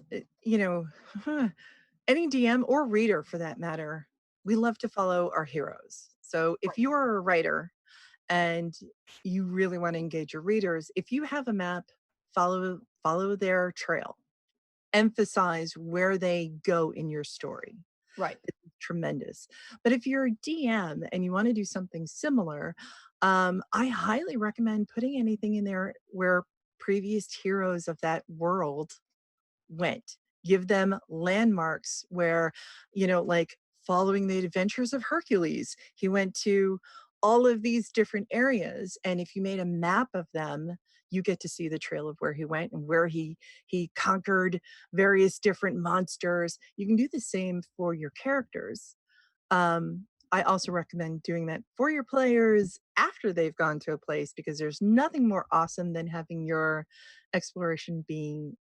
any DM or reader for that matter, we love to follow our heroes. So if you are a writer and you really want to engage your readers, if you have a map, follow their trail. Emphasize where they go in your story. Right. It's tremendous. But if you're a DM and you want to do something similar, I highly recommend putting anything in there where previous heroes of that world went. Give them landmarks where, like following the adventures of Hercules, he went to all of these different areas. And if you made a map of them, you get to see the trail of where he went and where he conquered various different monsters. You can do the same for your characters. I also recommend doing that for your players after they've gone to a place, because there's nothing more awesome than having your exploration being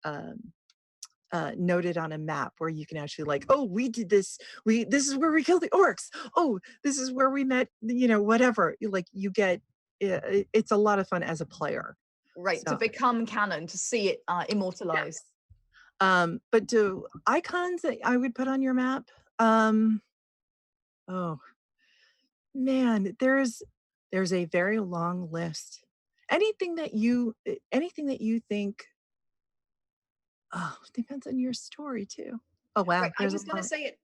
noted on a map where you can actually like, oh, we did this. This is where we killed the orcs. Oh, this is where we met, whatever. Like you get, it's a lot of fun as a player. Right, so. To become canon, to see it immortalized. Yes. But to icons that I would put on your map, oh man, there's a very long list. Anything that you think, depends on your story too. Oh wow. Right, I was gonna say it.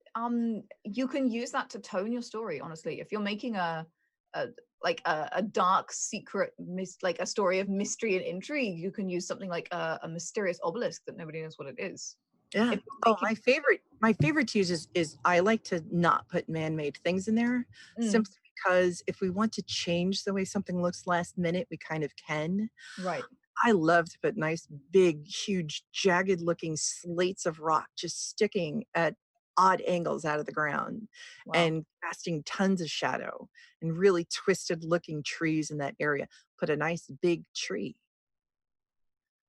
You can use that to tone your story, honestly. If you're making a dark secret, like a story of mystery and intrigue, you can use something like a mysterious obelisk that nobody knows what it is. Yeah. Oh, my favorite to use is I like to not put man-made things in there, simply because if we want to change the way something looks last minute, we kind of can. Right. I love to put nice, big, huge, jagged looking slates of rock just sticking at odd angles out of the ground. Wow. And casting tons of shadow and really twisted looking trees in that area. Put a nice big tree.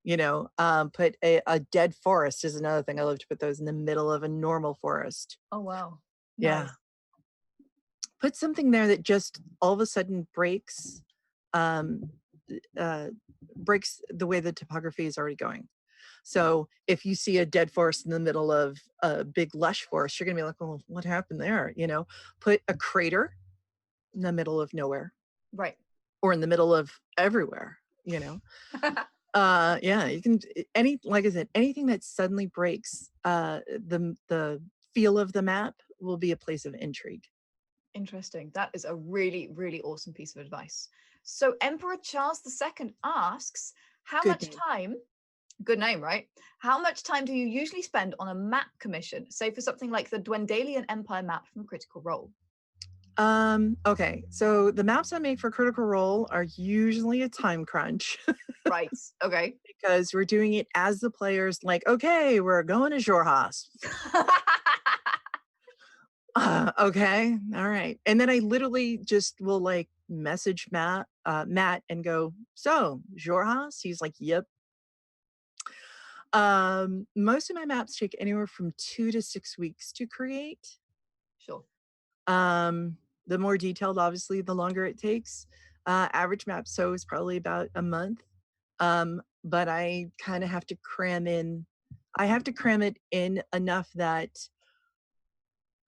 Put a dead forest is another thing. I love to put those in the middle of a normal forest. Oh, wow. Yeah. Nice. Put something there that just all of a sudden breaks the way the topography is already going. So if you see a dead forest in the middle of a big lush forest, you're gonna be like, well, what happened there? You know, put a crater in the middle of nowhere. Right. Or in the middle of everywhere, you know. Yeah, you can like I said, anything that suddenly breaks the feel of the map will be a place of intrigue. Interesting. That is a really, really awesome piece of advice. So Emperor Charles II asks, how Good much name. time, good name, right? How much time do you usually spend on a map commission, say for something like the Dwendalian Empire map from Critical Role? Okay, so the maps I make for Critical Role are usually a time crunch Right. Okay. because we're doing it as the players, like, okay, we're going to Jorhas. Okay, all right. And then I literally just will like message Matt and go, so Jorhas? He's like, yep. Most of my maps take anywhere from 2 to 6 weeks to create. Sure. The more detailed, obviously, the longer it takes. Average map so is probably about a month. But I kind of have to cram it in enough that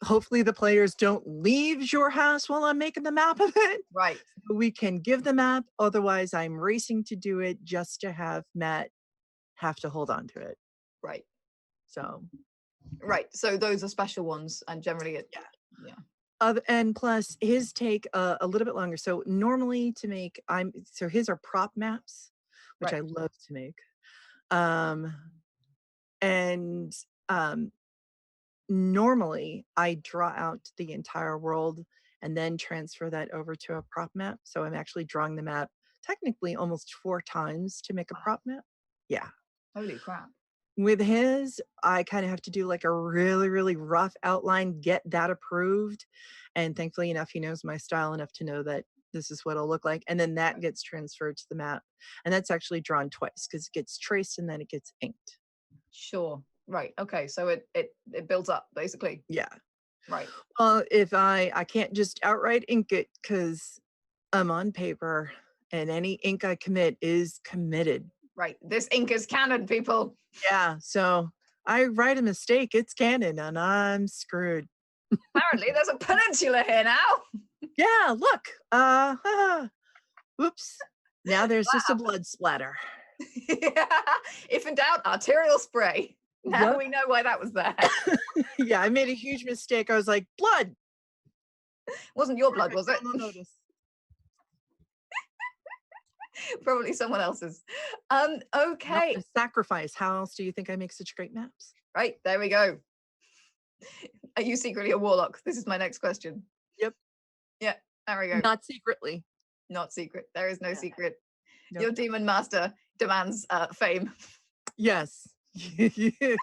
hopefully the players don't leave your house while I'm making the map of it. Right. So we can give the map. Otherwise, I'm racing to do it just to have Matt have to hold on to it. Right. So. Right. So those are special ones, and generally, yeah. And plus his take a little bit longer. So normally to make, his are prop maps, which Right. I love to make. And normally I draw out the entire world and then transfer that over to a prop map. So I'm actually drawing the map technically almost 4 times to make a prop map. Yeah. Holy crap. With his, I kind of have to do like a really, really rough outline, get that approved. And thankfully enough, he knows my style enough to know that this is what it'll look like. And then that gets transferred to the map. And that's actually drawn twice because it gets traced and then it gets inked. Sure. Right. Okay. So it builds up basically. Yeah. Right. Well, if I can't just outright ink it because I'm on paper and any ink I commit is committed. Right. This ink is canon, people. Yeah. So I write a mistake, it's canon and I'm screwed. Apparently there's a peninsula here now. Yeah, look. Whoops. Now there's just a blood splatter. Yeah. If in doubt, arterial spray. Now Yep. we know why that was there. Yeah, I made a huge mistake. I was like, blood. Wasn't your blood, was it? No notice. Probably someone else's. Okay. Not a sacrifice. How else do you think I make such great maps? Right, there we go. Are you secretly a warlock? This is my next question. Yep. Yeah, there we go. Not secretly. Not secret. There is no secret. Nope. Your demon master demands fame. Yes. So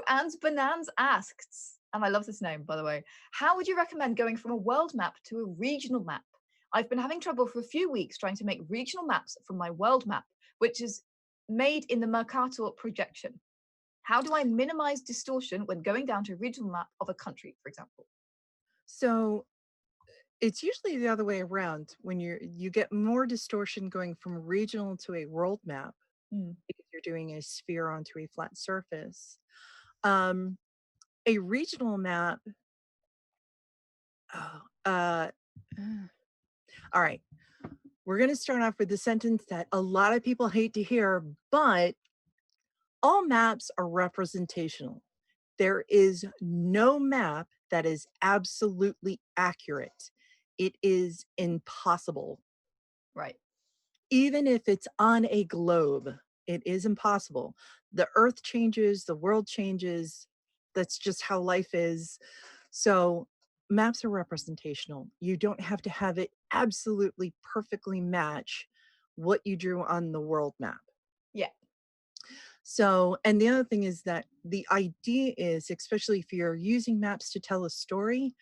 Anne's Bonanz asks, and I love this name, by the way, how would you recommend going from a world map to a regional map? I've been having trouble for a few weeks trying to make regional maps from my world map, which is made in the Mercator projection. How do I minimize distortion when going down to a regional map of a country, for example? So it's usually the other way around. When you get more distortion going from regional to a world map because you're doing a sphere onto a flat surface. A regional map. All right. We're going to start off with the sentence that a lot of people hate to hear, but all maps are representational. There is no map that is absolutely accurate. It is impossible. Right. Even if it's on a globe, it is impossible. The earth changes, the world changes. That's just how life is. So maps are representational. You don't have to have it absolutely perfectly match what you drew on the world map. Yeah. So, and the other thing is that the idea is, especially if you're using maps to tell a story,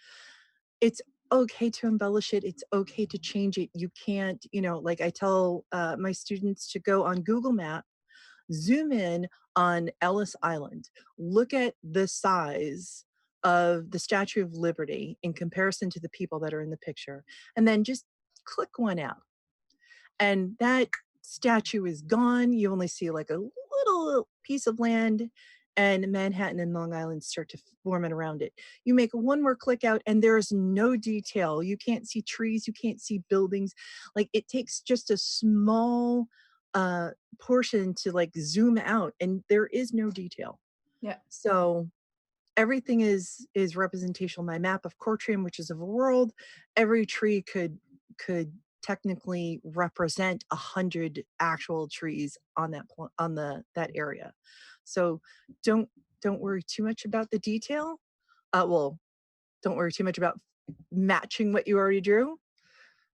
it's okay to embellish it. It's okay to change it. You can't, like I tell my students to go on Google Map, zoom in on Ellis Island, look at the size of the Statue of Liberty in comparison to the people that are in the picture, and then just click one out. And that statue is gone. You only see like a little piece of land, and Manhattan and Long Island start to form it around it. You make one more click out and there's no detail. You can't see trees, you can't see buildings. Like it takes just a small portion to like zoom out and there is no detail. Yeah. So everything is representational. My map of Courtrium, which is of a world, every tree could technically represent 100 actual trees on that area. So don't worry too much about the detail. Well, don't worry too much about matching what you already drew,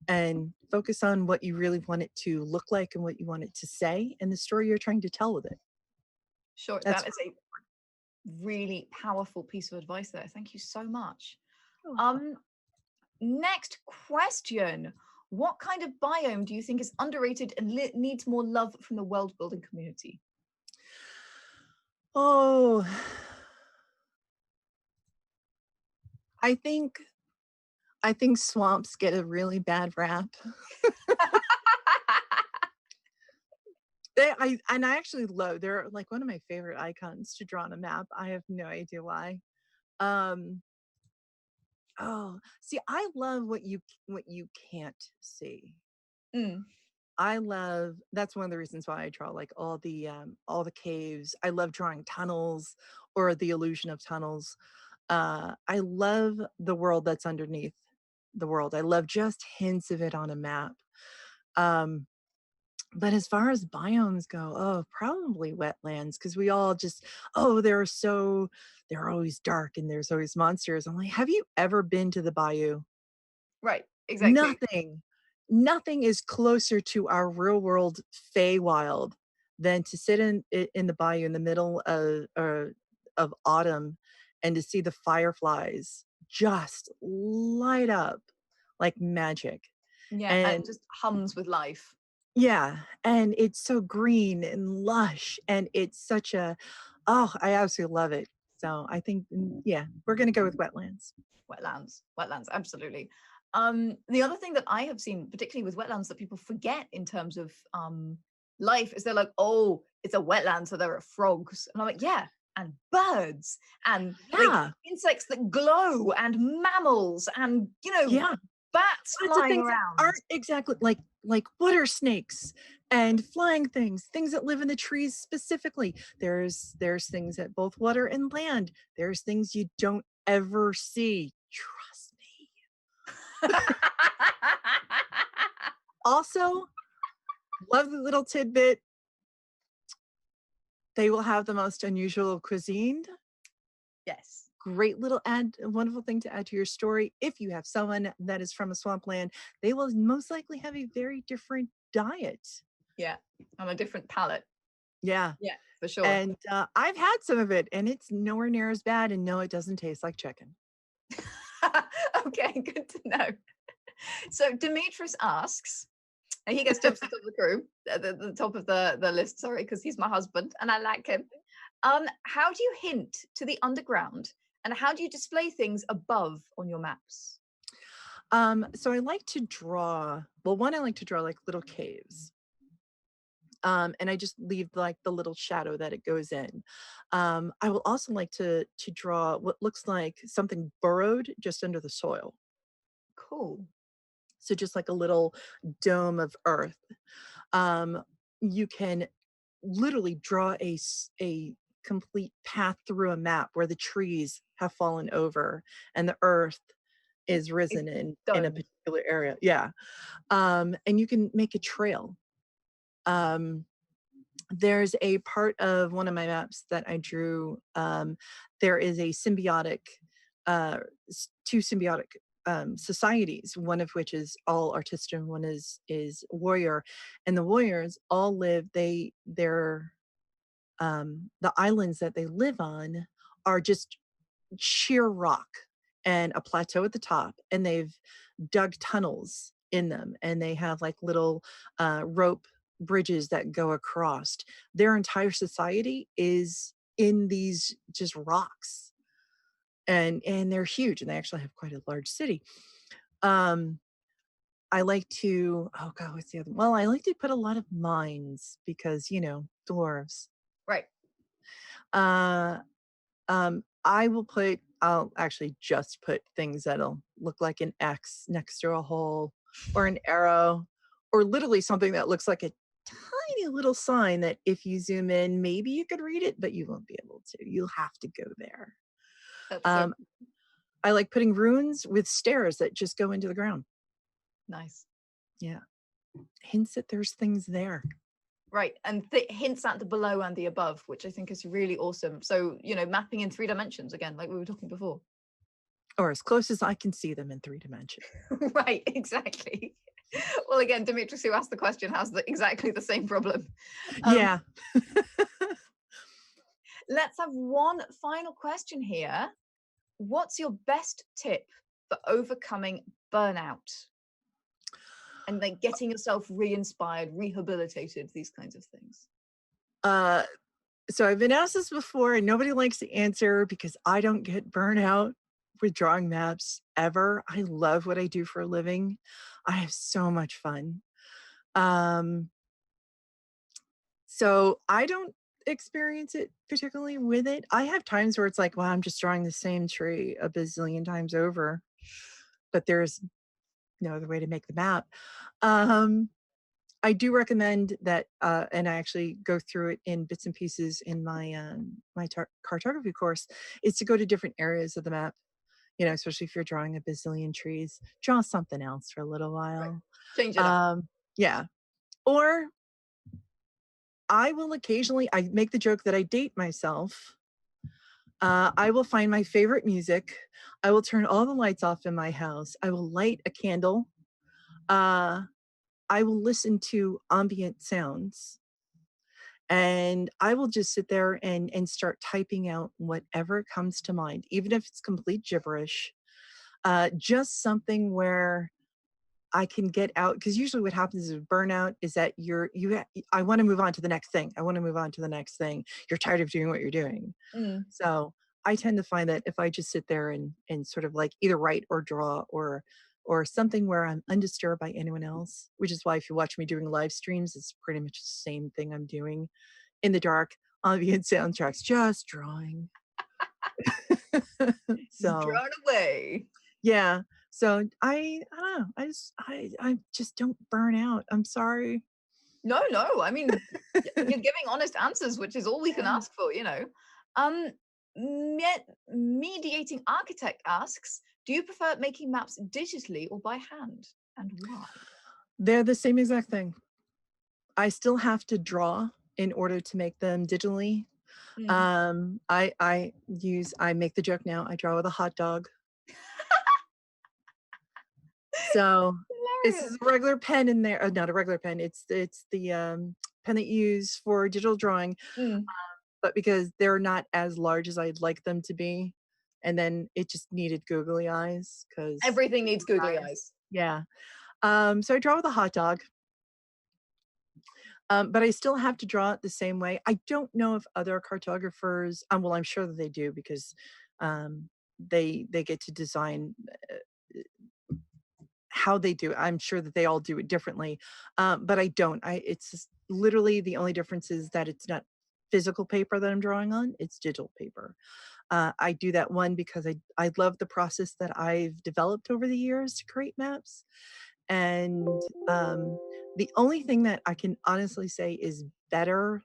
and focus on what you really want it to look like and what you want it to say and the story you're trying to tell with it. Sure, That's that is a really powerful piece of advice there. Thank you so much. cool. Next question. What kind of biome do you think is underrated and needs more love from the world building community? Oh, I think swamps get a really bad rap. I actually love, they're like one of my favorite icons to draw on a map. I have no idea why. Oh, see, I love what you can't see. Mm. I love, that's one of the reasons why I draw like all the caves. I love drawing tunnels or the illusion of tunnels. I love the world that's underneath the world. I love just hints of it on a map. But as far as biomes go, oh, probably wetlands, because we all just, oh, they're always dark and there's always monsters. I'm like, have you ever been to the bayou? Right, exactly. Nothing is closer to our real world Feywild than to sit in the bayou in the middle of autumn and to see the fireflies just light up like magic. Yeah, and And it just hums with life. yeah, and it's so green and lush, and it's such a, oh, I absolutely love it. So I think, yeah, we're gonna go with wetlands. Wetlands, absolutely. The other thing that I have seen, particularly with wetlands, that people forget in terms of life is they're like, oh, it's a wetland, so there are frogs. And I'm like, yeah, and birds and like Yeah, insects that glow and mammals and, yeah. bats Lots of flying things that around. aren't exactly like water snakes and flying things that live in the trees specifically. There's things at both water and land. There's things you don't ever see. Trust me. Also, love the little tidbit. They will have the most unusual cuisine. Yes. Great little wonderful thing to add to your story. If you have someone that is from a swampland, they will most likely have a very different diet. Yeah, on a different palette. Yeah. Yeah, for sure. And I've had some of it and it's nowhere near as bad. And no, it doesn't taste like chicken. Okay, good to know. So Demetrius asks, and he gets jumps to the top of the crew, the top of the list, sorry, because he's my husband and I like him. How do you hint to the underground and how do you display things above on your maps? So I like to draw, well, one, I like to draw like little caves. And I just leave like the little shadow that it goes in. I will also like to draw what looks like something burrowed just under the soil. Cool. So just like a little dome of earth. You can literally draw a complete path through a map where the trees have fallen over and the earth is It's risen in a domed. particular area. Yeah. And you can make a trail. There's a part of one of my maps that I drew. There is a symbiotic, two symbiotic societies, one of which is all artist and one is warrior, and the warriors all live. They're the islands that they live on are just sheer rock and a plateau at the top, and they've dug tunnels in them, and they have like little rope bridges that go across. Their entire society is in these just rocks, and they're huge, and they actually have quite a large city. Um, I like to, oh God, what's the other? Well, I like to put a lot of mines because, dwarves. Right. Uh, I'll actually just put things that'll look like an X next to a hole or an arrow or literally something that looks like a tiny little sign that if you zoom in, maybe you could read it, but you won't be able to. You'll have to go there. That's so I like putting runes with stairs that just go into the ground. nice. Yeah. Hints that there's things there. Right. And hints at the below and the above, which I think is really awesome. So, mapping in 3 dimensions again, like we were talking before. Or as close as I can see them in 3 dimensions. Right, exactly. Well, again, Demetrius, who asked the question, has exactly the same problem. Yeah. Let's have one final question here. What's your best tip for overcoming burnout? And then getting yourself re-inspired, rehabilitated, these kinds of things. So I've been asked this before and nobody likes to answer because I don't get burnout with drawing maps ever. I love what I do for a living. I have so much fun. So I don't experience it particularly with it. I have times where it's like, well, I'm just drawing the same tree a bazillion times over, but there's no other way to make the map. I do recommend that, and I actually go through it in bits and pieces in my cartography course, is to go to different areas of the map. Especially if you're drawing a bazillion trees, draw something else for a little while. Right. Change it up. Yeah. Or I will occasionally, I make the joke that I date myself. I will find my favorite music. I will turn all the lights off in my house. I will light a candle. I will listen to ambient sounds and I will just sit there and start typing out whatever comes to mind, even if it's complete gibberish. Just something where I can get out, because usually what happens is burnout is that I want to move on to the next thing. I want to move on to the next thing. You're tired of doing what you're doing. So I tend to find that if I just sit there and sort of like either write or draw or something where I'm undisturbed by anyone else, which is why if you watch me doing live streams, it's pretty much the same thing I'm doing in the dark, ambient soundtracks, just drawing. So Drawn away. yeah. So I don't know. I just don't burn out. I'm sorry. No. I mean, you're giving honest answers, which is all we can ask for, Mediating Architect asks, do you prefer making maps digitally or by hand, and why? They're the same exact thing. I still have to draw in order to make them digitally. I make the joke now, I draw with a hot dog. So this is a regular pen in there, not a regular pen. It's the pen that you use for digital drawing, but because they're not as large as I'd like them to be, and then it just needed googly eyes because everything needs googly eyes. Yeah. So I draw with a hot dog. But I still have to draw it the same way. I don't know if other cartographers, well, I'm sure that they do because they get to design how they do it. I'm sure that they all do it differently, but I don't. It's just literally the only difference is that it's not physical paper that I'm drawing on; it's digital paper. I do that one because I love the process that I've developed over the years to create maps, and the only thing that I can honestly say is better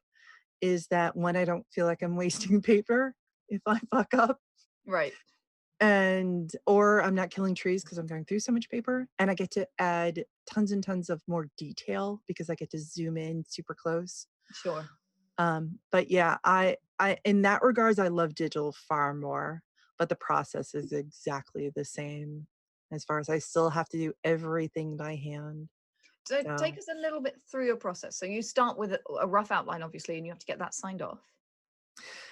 is that when I don't feel like I'm wasting paper if I fuck up. Right. Or I'm not killing trees because I'm going through so much paper, and I get to add tons and tons of more detail because I get to zoom in super close. Sure. But yeah, I in that regards, I love digital far more, but the process is exactly the same as far as I still have to do everything by hand. So take us a little bit through your process. So you start with a rough outline, obviously, and you have to get that signed off.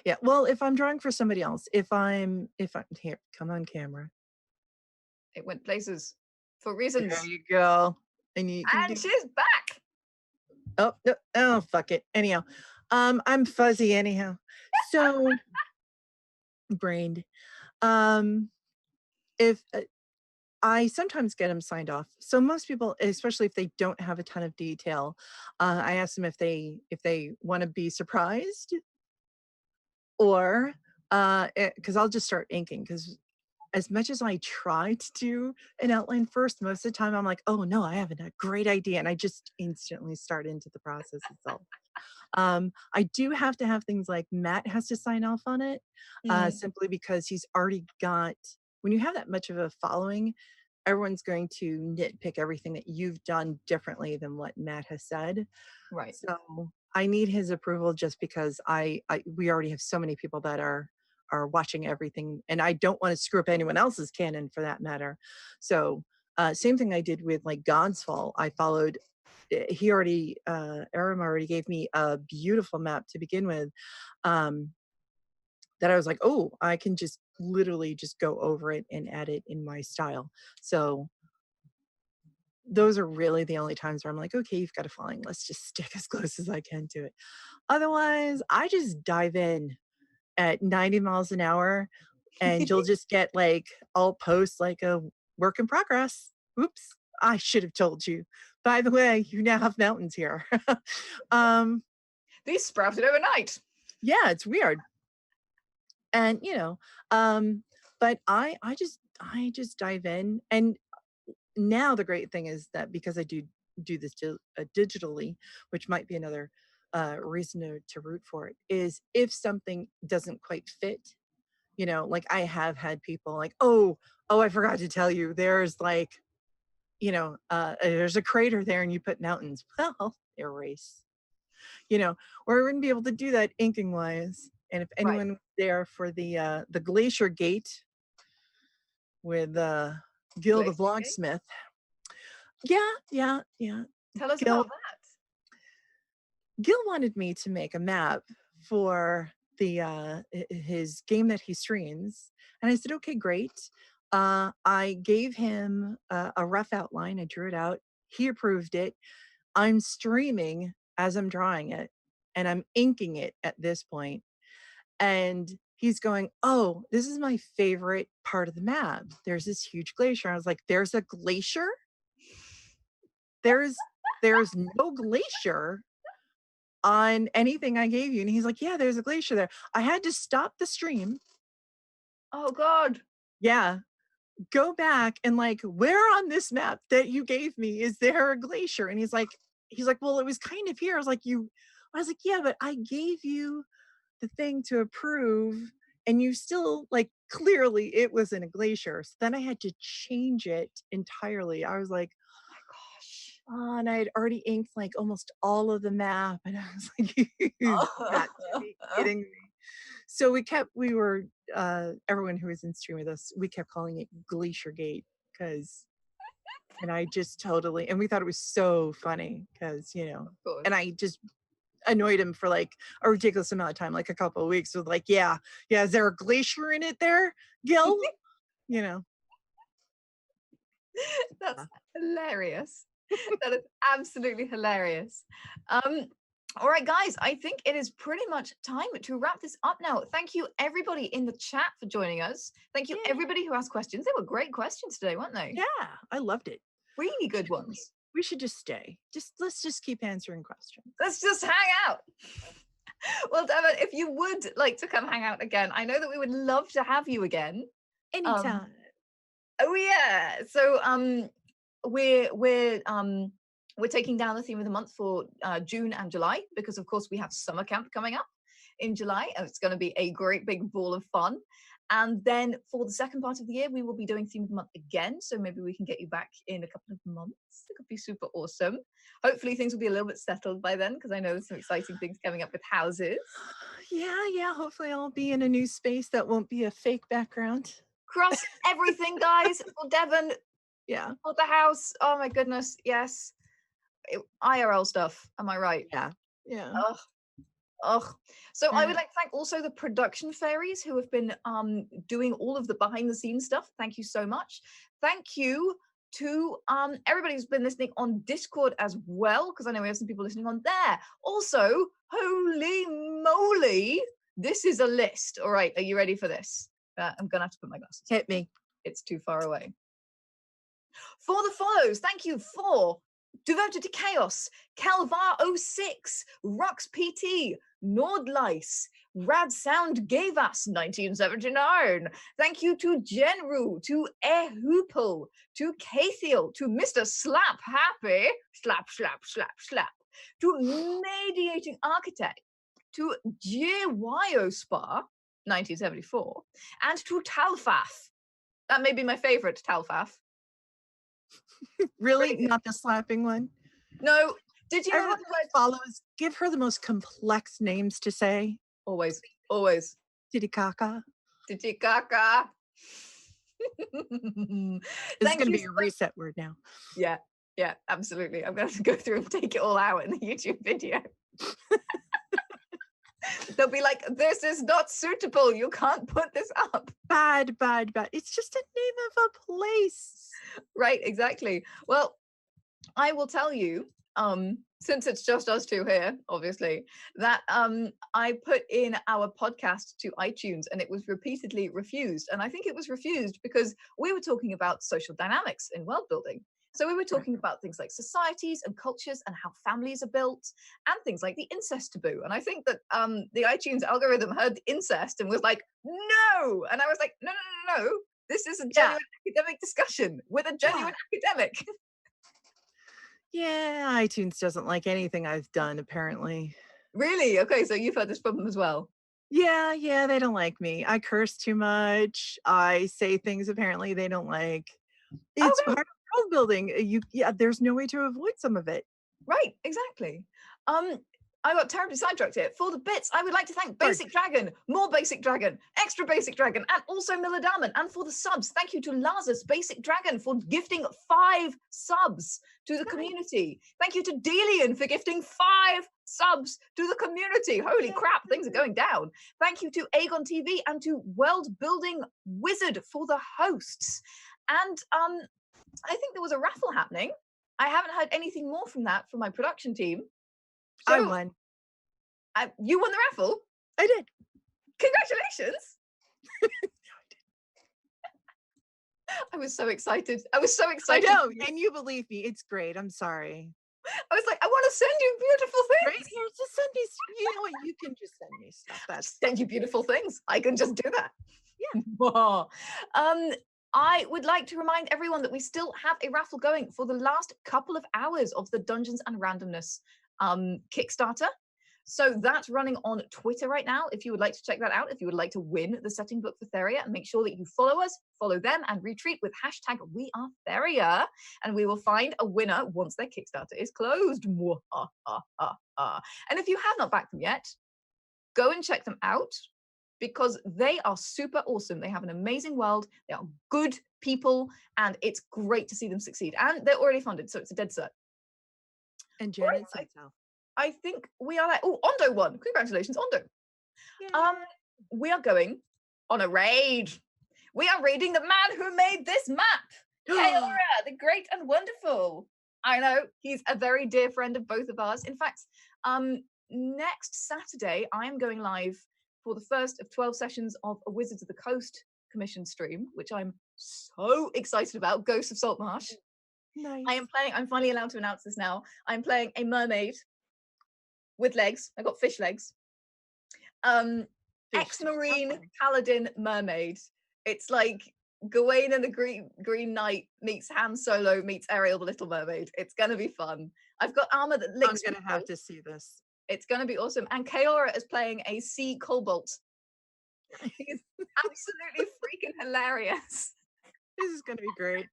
Yeah, well, if I'm drawing for somebody else, if I'm here, come on camera. It went places for reasons. There you go. And she's back. Oh, no, oh, fuck it. Anyhow, I'm fuzzy anyhow. So brained. If I sometimes get them signed off. So most people, especially if they don't have a ton of detail, I ask them if they want to be surprised, or because I'll just start inking, because as much as I try to do an outline first, most of the time I'm like, oh no, I have a great idea. And I just instantly start into the process itself. I do have to have things like Matt has to sign off on it, Mm, simply because he's already got, when you have that much of a following, everyone's going to nitpick everything that you've done differently than what Matt has said. right. So I need his approval, just because we already have so many people that are watching everything, and I don't want to screw up anyone else's canon for that matter. So same thing I did with like Godsfall. I followed. He already, Aram already gave me a beautiful map to begin with. Um, that I was like, oh, I can just literally just go over it and add it in my style. So those are really the only times where I'm like, okay, you've got a following. Let's just stick as close as I can to it. Otherwise, I just dive in at 90 miles an hour, and you'll just get like, I'll post like a work in progress. Oops, I should have told you. By the way, you now have mountains here. um, These sprouted overnight. yeah, it's weird. And but I just dive in. And now the great thing is that because I do this digitally, which might be another reason to root for it, is if something doesn't quite fit, like I have had people like, oh, I forgot to tell you, there's like, there's a crater there and you put mountains. Well, erase, or I wouldn't be able to do that inking wise. And if Right. anyone was there for the glacier gate with Gil the Glacier Gate. Blocksmith. Yeah. Tell us Gil about that. Gil wanted me to make a map for his game that he streams, and I said, okay, great. I gave him a rough outline. I drew it out. He approved it. I'm streaming as I'm drawing it, and I'm inking it at this point. And he's going, oh, this is my favorite part of the map. There's this huge glacier. I was like, there's a glacier? There's no glacier on anything I gave you. And he's like, yeah, there's a glacier there. I had to stop the stream. Oh God. Yeah. Go back and like, where on this map that you gave me is there a glacier? And he's like, well, it was kind of here. I was like, yeah, but I gave you the thing to approve, and you still like, clearly it was in a glacier. So then I had to change it entirely. I was like, Oh my gosh. oh, and I had already inked like almost all of the map, and I was like, you've got to be kidding me. So we were everyone who was in stream with us, we kept calling it Glacier Gate, and I just totally, and we thought it was so funny because, Of course. and I just annoyed him for like a ridiculous amount of time, like a couple of weeks, with like, yeah, is there a glacier in it there, Gil? you know That's hilarious. That is absolutely hilarious. All right, guys, I think it is pretty much time to wrap this up now. Thank you, everybody in the chat, for joining us. Thank you, Yay. everybody who asked questions. They were great questions today, weren't they? Yeah, I loved it. Really good ones. We should just stay. Let's just keep answering questions. Let's just hang out. Well, Deven, if you would like to come hang out again, I know that we would love to have you again. Anytime. Oh yeah. So we're taking down the theme of the month for June and July, because of course we have summer camp coming up in July, and it's going to be a great big ball of fun. And then for the second part of the year, we will be doing theme of the month again. So maybe we can get you back in a couple of months. It could be super awesome. Hopefully things will be a little bit settled by then, because I know there's some exciting things coming up with houses. Yeah. Hopefully I'll be in a new space that won't be a fake background. Cross everything, guys, for Deven, Yeah. for the house. Oh my goodness, yes. IRL stuff, am I right? Yeah. Ugh. So I would Yeah. like to thank also the production fairies who have been doing all of the behind the scenes stuff. Thank you so much. Thank you to everybody who's been listening on Discord as well, because I know we have some people listening on there. Also, holy moly, this is a list. All right, are you ready for this? I'm gonna have to put my glasses on. Hit me. It's too far away. For the follows, thank you for Devoted to Chaos, Calvar06, Rux PT, Nordlice, Rad Sound Gave Us 1979. Thank you to Genru, to Ehupel, to Kathiel, to Mr. Slap Happy, slap, slap, slap, slap, to Mediating Architect, to Spa 1974, and to Talfaf. That may be my favorite, Talfaf. Really? Not the slapping one? No. Did you know Everyone who follows, give her the most complex names to say. Always, always. Titicaca. Titicaca. It's going to be a reset word now. Yeah, yeah, absolutely. I'm going to go through and take it all out in the YouTube video. They'll be like, this is not suitable. You can't put this up. Bad, bad, bad. It's just a name of a place. Right, exactly. Well, I will tell you, since it's just us two here, obviously, that I put in our podcast to iTunes and it was repeatedly refused. And I think it was refused because we were talking about social dynamics in world building. So we were talking about things like societies and cultures and how families are built and things like the incest taboo. And I think that the iTunes algorithm heard incest and was like, no. And I was like, no, no, no, no. This is a genuine academic discussion with a genuine academic. Yeah, iTunes doesn't like anything I've done, apparently. Really? Okay, so you've heard this problem as well. Yeah, they don't like me. I curse too much. I say things apparently they don't like. It's part of world building. There's no way to avoid some of it. Right, exactly. I got terribly sidetracked here. For the bits, I would like to thank Basic Dragon, More Basic Dragon, Extra Basic Dragon, and also Millidaman. And for the subs, thank you to Lazarus Basic Dragon for gifting 5 subs to the community. Thank you to Delian for gifting 5 subs to the community. Holy crap, things are going down. Thank you to Aegon TV and to World Building Wizard for the hosts. And I think there was a raffle happening. I haven't heard anything more from that from my production team. So, I won. You won the raffle? I did. Congratulations. No, I didn't. I was so excited. I know, and you believe me, it's great. I'm sorry. I was like, I want to send you beautiful things. Right here, just send me. You know what? You can just send me stuff. Send you beautiful things. I can just do that. Yeah. I would like to remind everyone that we still have a raffle going for the last couple of hours of the Dungeons and Randomness Kickstarter. So that's running on Twitter right now. If you would like to check that out, if you would like to win the setting book for Theria, and make sure that you follow us, follow them, and retweet with hashtag #WeAreTheria, and we will find a winner once their Kickstarter is closed. And if you have not backed them yet, go and check them out because they are super awesome. They have an amazing world. They are good people, and it's great to see them succeed. And they're already funded, so it's a dead cert. And Janet said so. I think we are like, oh, Ondo won. Congratulations, Ondo. Yeah. We are going on a raid. We are raiding the man who made this map. Kaora, the great and wonderful. I know, he's a very dear friend of both of ours. In fact, next Saturday, I am going live for the first of 12 sessions of a Wizards of the Coast commission stream, which I'm so excited about, Ghosts of Saltmarsh. Nice. I'm finally allowed to announce this now. I'm playing a mermaid with legs. I got fish legs. Ex-Marine Paladin mermaid. It's like Gawain and the Green Knight meets Han Solo meets Ariel the Little Mermaid. It's gonna be fun. I've got armor that links. I'm gonna have to see this. It's gonna be awesome. And Kaora is playing a sea cobalt. He's absolutely freaking hilarious. This is gonna be great.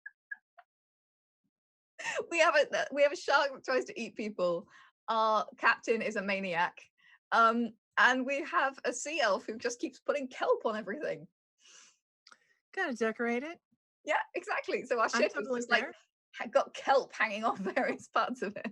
We have a shark that tries to eat people. Our captain is a maniac. And we have a sea elf who just keeps putting kelp on everything. Gotta decorate it. Yeah, exactly. So our ship is just like got kelp hanging off various parts of it.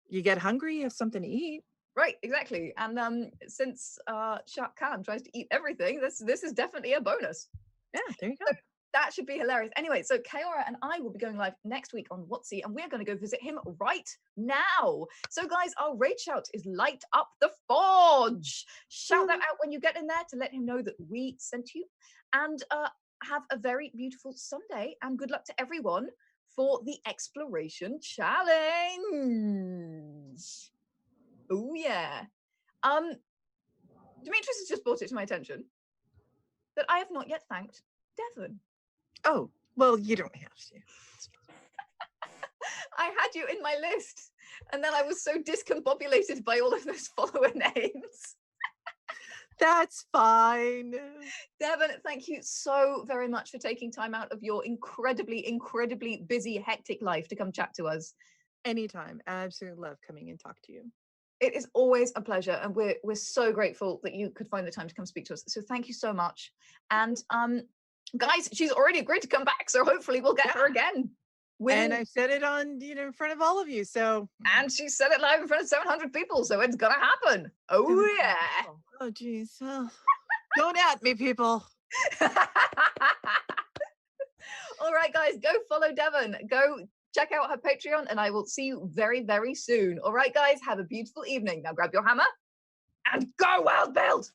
You get hungry, you have something to eat. Right, exactly. And since Shark Khan tries to eat everything, this is definitely a bonus. Yeah, there you go. So that should be hilarious. Anyway, so Kaora and I will be going live next week on WotC, and we're going to go visit him right now. So guys, our raid shout is Light Up the Forge. Shout that out when you get in there to let him know that we sent you. And have a very beautiful Sunday, and good luck to everyone for the Exploration Challenge. Oh yeah. Demetrius has just brought it to my attention that I have not yet thanked Deven. Oh, well, you don't have to. I had you in my list, and then I was so discombobulated by all of those follower names. That's fine. Deven, thank you so very much for taking time out of your incredibly, incredibly busy, hectic life to come chat to us. Anytime. I absolutely love coming and talk to you. It is always a pleasure, and we're so grateful that you could find the time to come speak to us. So thank you so much. And guys, she's already agreed to come back, so hopefully we'll get her again. And I said it on, in front of all of you. So, and she said it live in front of 700 people, so it's gonna happen. Oh yeah. Oh geez. Well, don't at me, people. All right, guys, go follow Deven. Go check out her Patreon, and I will see you very, very soon. All right, guys, have a beautiful evening. Now grab your hammer and go World Build.